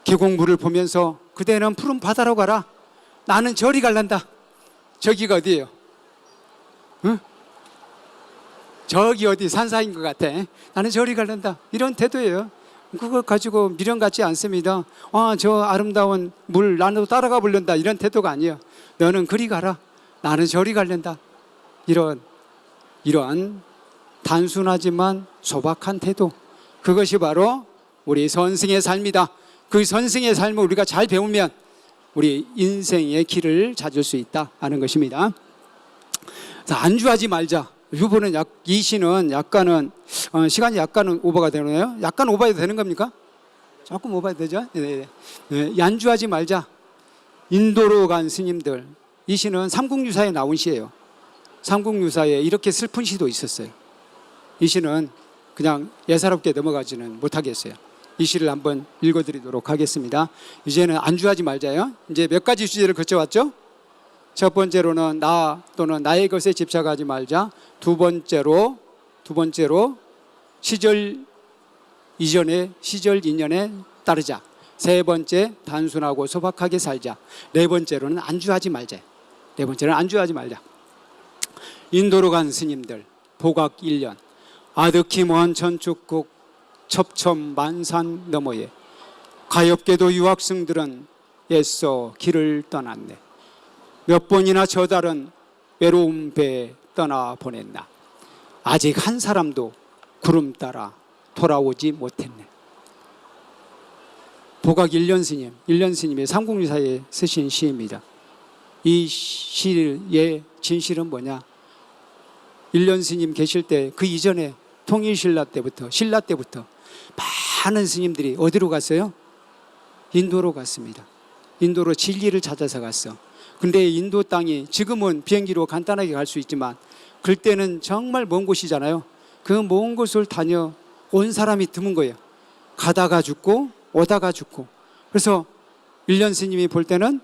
계곡물을 보면서 그대는 푸른 바다로 가라. 나는 저리 갈란다. 저기가 어디예요? 응? 저기 어디 산사인 것 같아. 나는 저리 갈란다. 이런 태도예요. 그거 가지고 미련 같지 않습니다. 저 아름다운 물 나도 따라가 보려다. 이런 태도가 아니에요. 너는 그리 가라. 나는 저리 갈란다. 이러한 단순하지만 소박한 태도. 그것이 바로 우리 선생의 삶이다. 그 선생의 삶을 우리가 잘 배우면 우리 인생의 길을 찾을 수 있다 하는 것입니다. 안주하지 말자. 이 시는 약간은 시간이 약간은 오버가 되나요? 약간 오버해도 되는 겁니까? 조금 오버해도 되죠? 네. 안주하지 말자. 인도로 간 스님들. 이 시는 삼국유사에 나온 시예요. 삼국유사에 이렇게 슬픈 시도 있었어요. 이 시는 그냥 예사롭게 넘어가지는 못하겠어요. 이 시를 한번 읽어드리도록 하겠습니다. 이제는 안주하지 말자요. 이제 몇 가지 주제를 거쳐왔죠? 첫 번째로는 나 또는 나의 것에 집착하지 말자. 두 번째로 시절 인연에 따르자. 세 번째 단순하고 소박하게 살자. 네 번째로는 안주하지 말자. 인도로 간 스님들 보각 1년 아득히 먼 천축국 첩천만산 너머에 가엾게도 유학생들은 애써 길을 떠났네. 몇 번이나 저 달은 외로운 배에 떠나 보냈나. 아직 한 사람도 구름 따라 돌아오지 못했네. 보각 1년 스님이 삼국유사에 쓰신 시입니다. 이 시의 진실은 뭐냐? 1년 스님 계실 때 그 이전에 통일신라 때부터 많은 스님들이 어디로 갔어요? 인도로 갔습니다. 인도로 진리를 찾아서 갔어. 근데 인도 땅이 지금은 비행기로 간단하게 갈 수 있지만 그때는 정말 먼 곳이잖아요. 그 먼 곳을 다녀온 사람이 드문 거예요. 가다가 죽고 오다가 죽고. 그래서 1년 스님이 볼 때는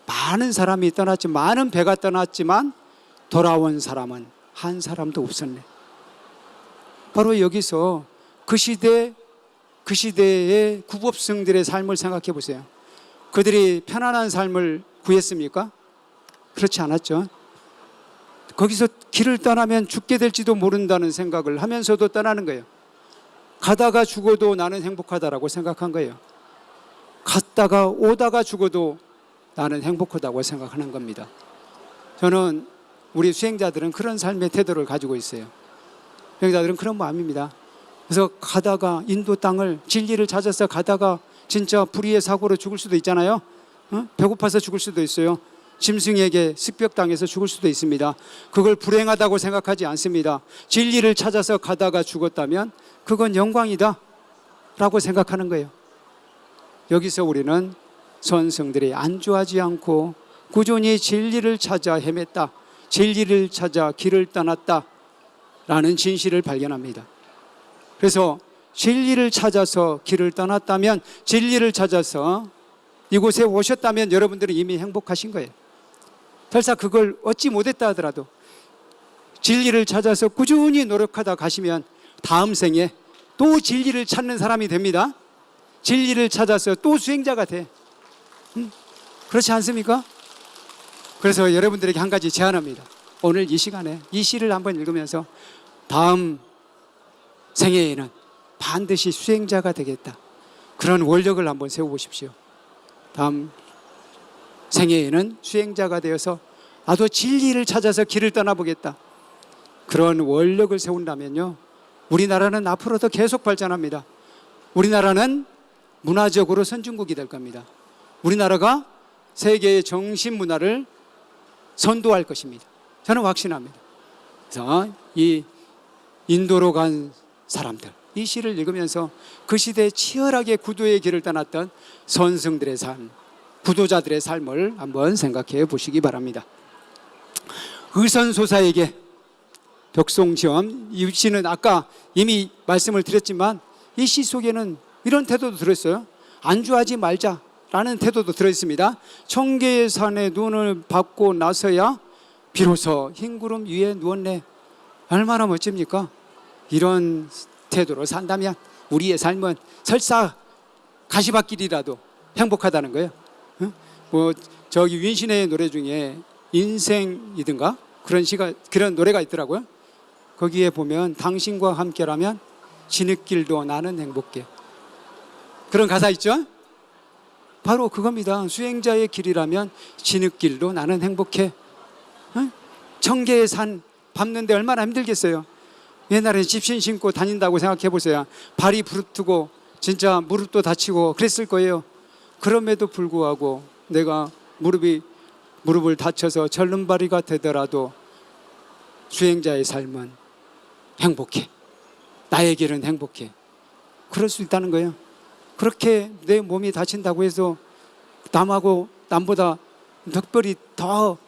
많은 사람이 떠났지, 많은 배가 떠났지만 돌아온 사람은 한 사람도 없었네. 바로 여기서 그 시대의 구법승들의 삶을 생각해 보세요. 그들이 편안한 삶을 구했습니까? 그렇지 않았죠. 거기서 길을 떠나면 죽게 될지도 모른다는 생각을 하면서도 떠나는 거예요. 가다가 죽어도 나는 행복하다라고 생각한 거예요. 갔다가 오다가 죽어도 나는 행복하다고 생각하는 겁니다. 저는 우리 수행자들은 그런 삶의 태도를 가지고 있어요. 수행자들은 그런 마음입니다. 그래서 가다가 인도 땅을 진리를 찾아서 가다가 진짜 불의의 사고로 죽을 수도 있잖아요. 배고파서 죽을 수도 있어요. 짐승에게 습격당해서 죽을 수도 있습니다. 그걸 불행하다고 생각하지 않습니다. 진리를 찾아서 가다가 죽었다면 그건 영광이다 라고 생각하는 거예요. 여기서 우리는 선성들이 안주하지 않고 꾸준히 진리를 찾아 헤맸다, 진리를 찾아 길을 떠났다 라는 진실을 발견합니다. 그래서 진리를 찾아서 길을 떠났다면, 진리를 찾아서 이곳에 오셨다면 여러분들은 이미 행복하신 거예요. 설사 그걸 얻지 못했다 하더라도 진리를 찾아서 꾸준히 노력하다 가시면 다음 생에 또 진리를 찾는 사람이 됩니다. 진리를 찾아서 또 수행자가 돼. 그렇지 않습니까? 그래서 여러분들에게 한 가지 제안합니다. 오늘 이 시간에 이 시를 한번 읽으면서 다음 생애에는 반드시 수행자가 되겠다, 그런 원력을 한번 세워보십시오. 다음 생애에는 수행자가 되어서 나도 진리를 찾아서 길을 떠나보겠다, 그런 원력을 세운다면요, 우리나라는 앞으로도 계속 발전합니다. 우리나라는 문화적으로 선진국이 될 겁니다. 우리나라가 세계의 정신 문화를 선도할 것입니다. 저는 확신합니다. 그래서 이 인도로 간 사람들, 이 시를 읽으면서 그 시대에 치열하게 구도의 길을 떠났던 선승들의 삶, 구도자들의 삶을 한번 생각해 보시기 바랍니다. 의선소사에게 벽송지엄, 이 시는 아까 이미 말씀을 드렸지만 이 시 속에는 이런 태도도 들어있어요. 안주하지 말자라는 태도도 들어있습니다. 청계의 산에 눈을 받고 나서야 비로소 흰 구름 위에 누웠네. 얼마나 멋집니까? 이런 태도로 산다면 우리의 삶은 설사 가시밭길이라도 행복하다는 거예요. 뭐 저기 윤신의 노래 중에 인생이든가 그런 노래가 있더라고요. 거기에 보면 당신과 함께라면 지느길도 나는 행복해. 그런 가사 있죠? 바로 그겁니다. 수행자의 길이라면 지느길도 나는 행복해. 청계의 산 밟는데 얼마나 힘들겠어요. 옛날에 집신 신고 다닌다고 생각해 보세요. 발이 부르트고 진짜 무릎도 다치고 그랬을 거예요. 그럼에도 불구하고 내가 무릎을 다쳐서 절름발이가 되더라도 수행자의 삶은 행복해. 나의 길은 행복해. 그럴 수 있다는 거예요. 그렇게 내 몸이 다친다고 해서 남보다 특별히 더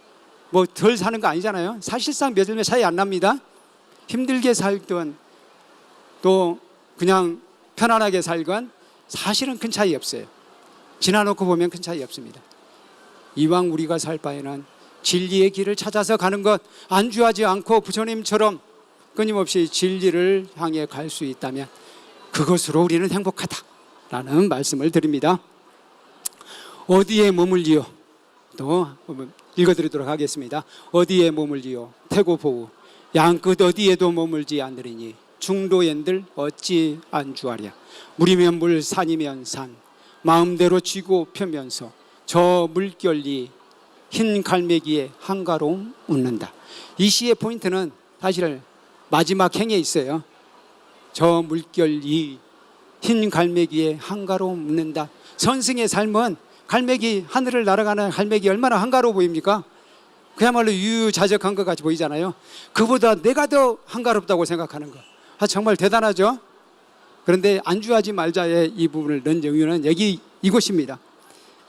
덜 사는 거 아니잖아요. 사실상 몇 얼마 차이 안 납니다. 힘들게 살건 또 그냥 편안하게 살건 사실은 큰 차이 없어요. 지나놓고 보면 큰 차이 없습니다. 이왕 우리가 살 바에는 진리의 길을 찾아서 가는 것, 안주하지 않고 부처님처럼 끊임없이 진리를 향해 갈 수 있다면 그것으로 우리는 행복하다라는 말씀을 드립니다. 어디에 머물리요? 또 읽어드리도록 하겠습니다. 어디에 머물리요? 태고보우 양끝 어디에도 머물지 않으리니 중도엔들 어찌 안주하랴. 물이면 물, 산이면 산, 마음대로 쥐고 펴면서 저 물결이 흰 갈매기에 한가로움 웃는다. 이 시의 포인트는 사실 마지막 행에 있어요. 저 물결이 흰 갈매기에 한가로움 웃는다. 선승의 삶은 갈매기, 하늘을 날아가는 갈매기 얼마나 한가로워 보입니까? 그야말로 유유자적한 것 같이 보이잖아요. 그보다 내가 더 한가롭다고 생각하는 것. 정말 대단하죠? 그런데 안주하지 말자의 이 부분을 넣은 이유는 이곳입니다.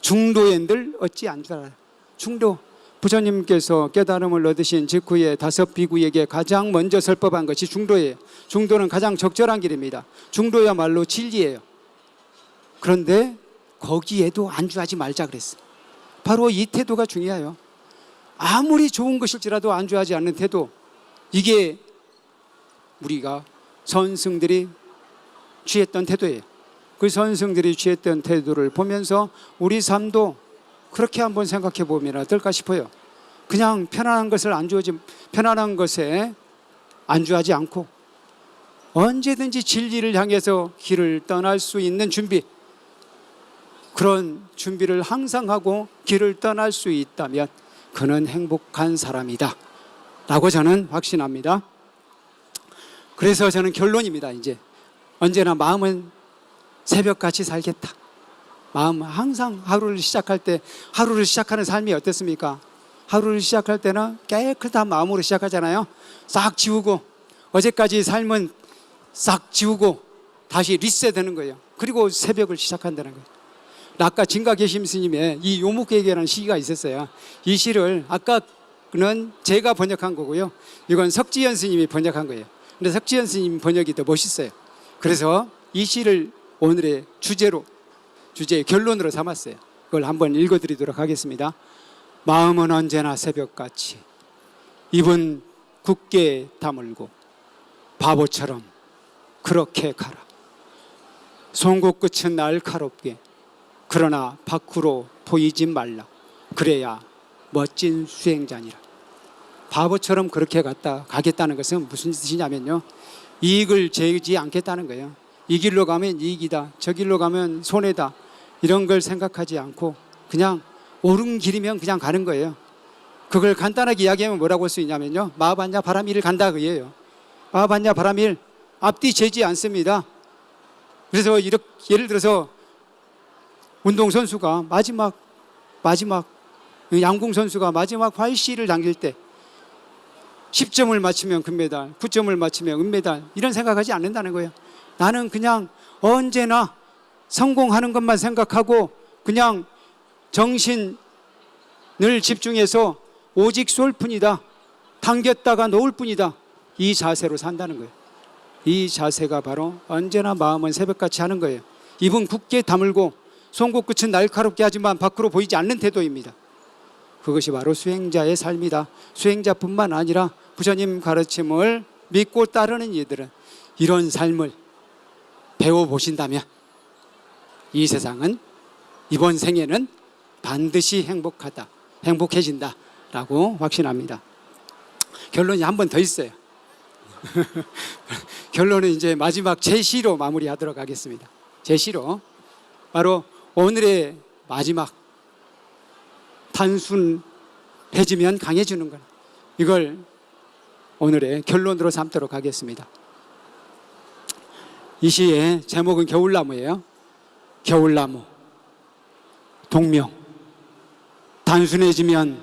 중도엔들 어찌 안주하라. 중도, 부처님께서 깨달음을 얻으신 직후에 5 비구에게 가장 먼저 설법한 것이 중도예요. 중도는 가장 적절한 길입니다. 중도야말로 진리예요. 그런데 거기에도 안주하지 말자 그랬어요. 바로 이 태도가 중요해요. 아무리 좋은 것일지라도 안주하지 않는 태도, 이게 우리가 선승들이 취했던 태도예요. 그 선승들이 취했던 태도를 보면서 우리 삶도 그렇게 한번 생각해 보면 어떨까 싶어요. 그냥 편안한 것에 안주하지 않고 언제든지 진리를 향해서 길을 떠날 수 있는 준비, 그런 준비를 항상 하고 길을 떠날 수 있다면 그는 행복한 사람이다 라고 저는 확신합니다. 그래서 저는 결론입니다. 이제 언제나 마음은 새벽같이 살겠다. 마음 항상 하루를 시작하는 삶이 어떻습니까? 하루를 시작할 때는 깨끗한 마음으로 시작하잖아요. 싹 지우고, 어제까지 삶은 싹 지우고 다시 리셋되는 거예요. 그리고 새벽을 시작한다는 거예요. 아까 진가계심 스님의 이 요묵계계라는 시가 있었어요. 이 시를 아까는 제가 번역한 거고요. 이건 석지연 스님이 번역한 거예요. 근데 석지연 스님 번역이 더 멋있어요. 그래서 이 시를 오늘의 주제의 결론으로 삼았어요. 그걸 한번 읽어드리도록 하겠습니다. 마음은 언제나 새벽같이, 입은 굳게 다물고 바보처럼 그렇게 가라. 송곳끝은 날카롭게, 그러나 밖으로 보이지 말라. 그래야 멋진 수행자니라. 바보처럼 그렇게 가겠다는 것은 무슨 뜻이냐면요, 이익을 재지 않겠다는 거예요. 이 길로 가면 이익이다, 저 길로 가면 손해다, 이런 걸 생각하지 않고 그냥 옳은 길이면 그냥 가는 거예요. 그걸 간단하게 이야기하면 뭐라고 할 수 있냐면요, 마하반야 바라밀을 간다 그예요. 마하반야 바라밀, 앞뒤 재지 않습니다. 그래서 이렇게 예를 들어서 운동선수가 마지막 양궁 선수가 마지막 활시를 당길 때 10점을 맞추면 금메달, 9점을 맞추면 은메달, 이런 생각하지 않는다는 거예요. 나는 그냥 언제나 성공하는 것만 생각하고 그냥 정신을 집중해서 오직 쏠 뿐이다, 당겼다가 놓을 뿐이다, 이 자세로 산다는 거예요. 이 자세가 바로 언제나 마음은 새벽같이 하는 거예요. 입은 굳게 다물고 손끝끝은 날카롭게 하지만 밖으로 보이지 않는 태도입니다. 그것이 바로 수행자의 삶이다. 수행자뿐만 아니라 부처님 가르침을 믿고 따르는 이들은 이런 삶을 배워보신다면 이 세상은 이번 생에는 반드시 행복해진다라고 확신합니다. 결론이 한 번 더 있어요. 결론은 이제 마지막 제시로 마무리하도록 하겠습니다. 제시로 바로 오늘의 마지막, 단순해지면 강해지는 것, 이걸 오늘의 결론으로 삼도록 하겠습니다. 이 시의 제목은 겨울나무예요. 겨울나무, 동명. 단순해지면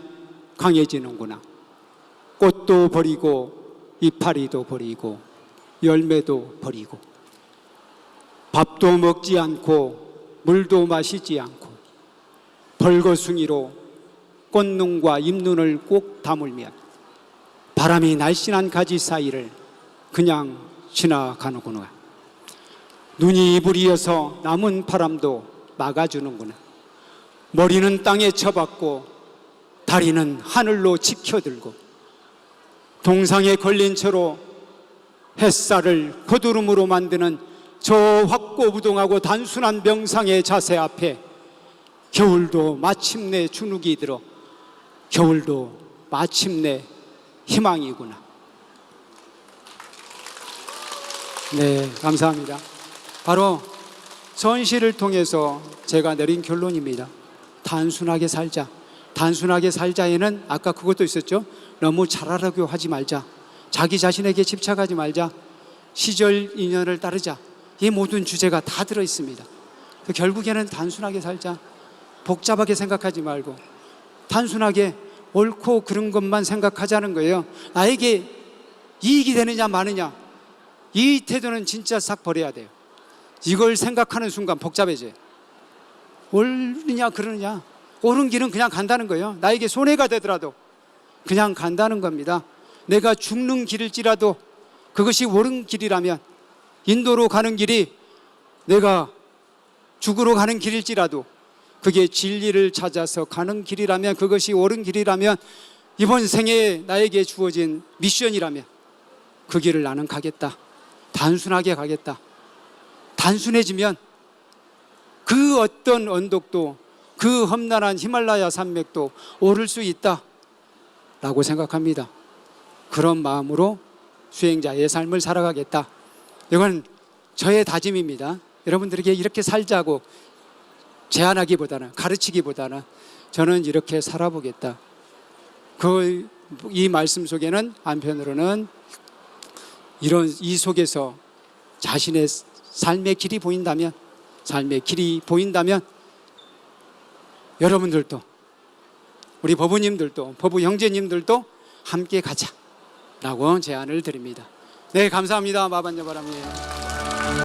강해지는구나. 꽃도 버리고 이파리도 버리고 열매도 버리고 밥도 먹지 않고 물도 마시지 않고 벌거숭이로 꽃눈과 잎눈을 꼭 다물면 바람이 날씬한 가지 사이를 그냥 지나가는구나. 눈이 이불이어서 남은 바람도 막아주는구나. 머리는 땅에 쳐박고 다리는 하늘로 치켜들고 동상에 걸린 채로 햇살을 거두름으로 만드는 저 확고부동하고 단순한 명상의 자세 앞에 겨울도 마침내 주눅이 들어 겨울도 마침내 희망이구나. 네, 감사합니다. 바로 선시를 통해서 제가 내린 결론입니다. 단순하게 살자. 단순하게 살자에는 아까 그것도 있었죠. 너무 잘하려고 하지 말자. 자기 자신에게 집착하지 말자. 시절 인연을 따르자. 이 모든 주제가 다 들어있습니다. 결국에는 단순하게 살자. 복잡하게 생각하지 말고 단순하게 옳고 그른 것만 생각하자는 거예요. 나에게 이익이 되느냐 마느냐, 이 태도는 진짜 싹 버려야 돼요. 이걸 생각하는 순간 복잡해져요. 옳으냐 그러느냐, 옳은 길은 그냥 간다는 거예요. 나에게 손해가 되더라도 그냥 간다는 겁니다. 내가 죽는 길일지라도 그것이 옳은 길이라면, 인도로 가는 길이 내가 죽으러 가는 길일지라도 그게 진리를 찾아서 가는 길이라면, 그것이 옳은 길이라면, 이번 생에 나에게 주어진 미션이라면 그 길을 나는 가겠다. 단순하게 가겠다. 단순해지면 그 어떤 언덕도, 그 험난한 히말라야 산맥도 오를 수 있다 라고 생각합니다. 그런 마음으로 수행자의 삶을 살아가겠다. 이건 저의 다짐입니다. 여러분들에게 이렇게 살자고 제안하기보다는, 가르치기보다는 저는 이렇게 살아보겠다. 이 말씀 속에는 한편으로는 이 속에서 자신의 삶의 길이 보인다면, 여러분들도, 우리 법우님들도, 법우 형제님들도 함께 가자라고 제안을 드립니다. 네, 감사합니다. 마반여바람이에요.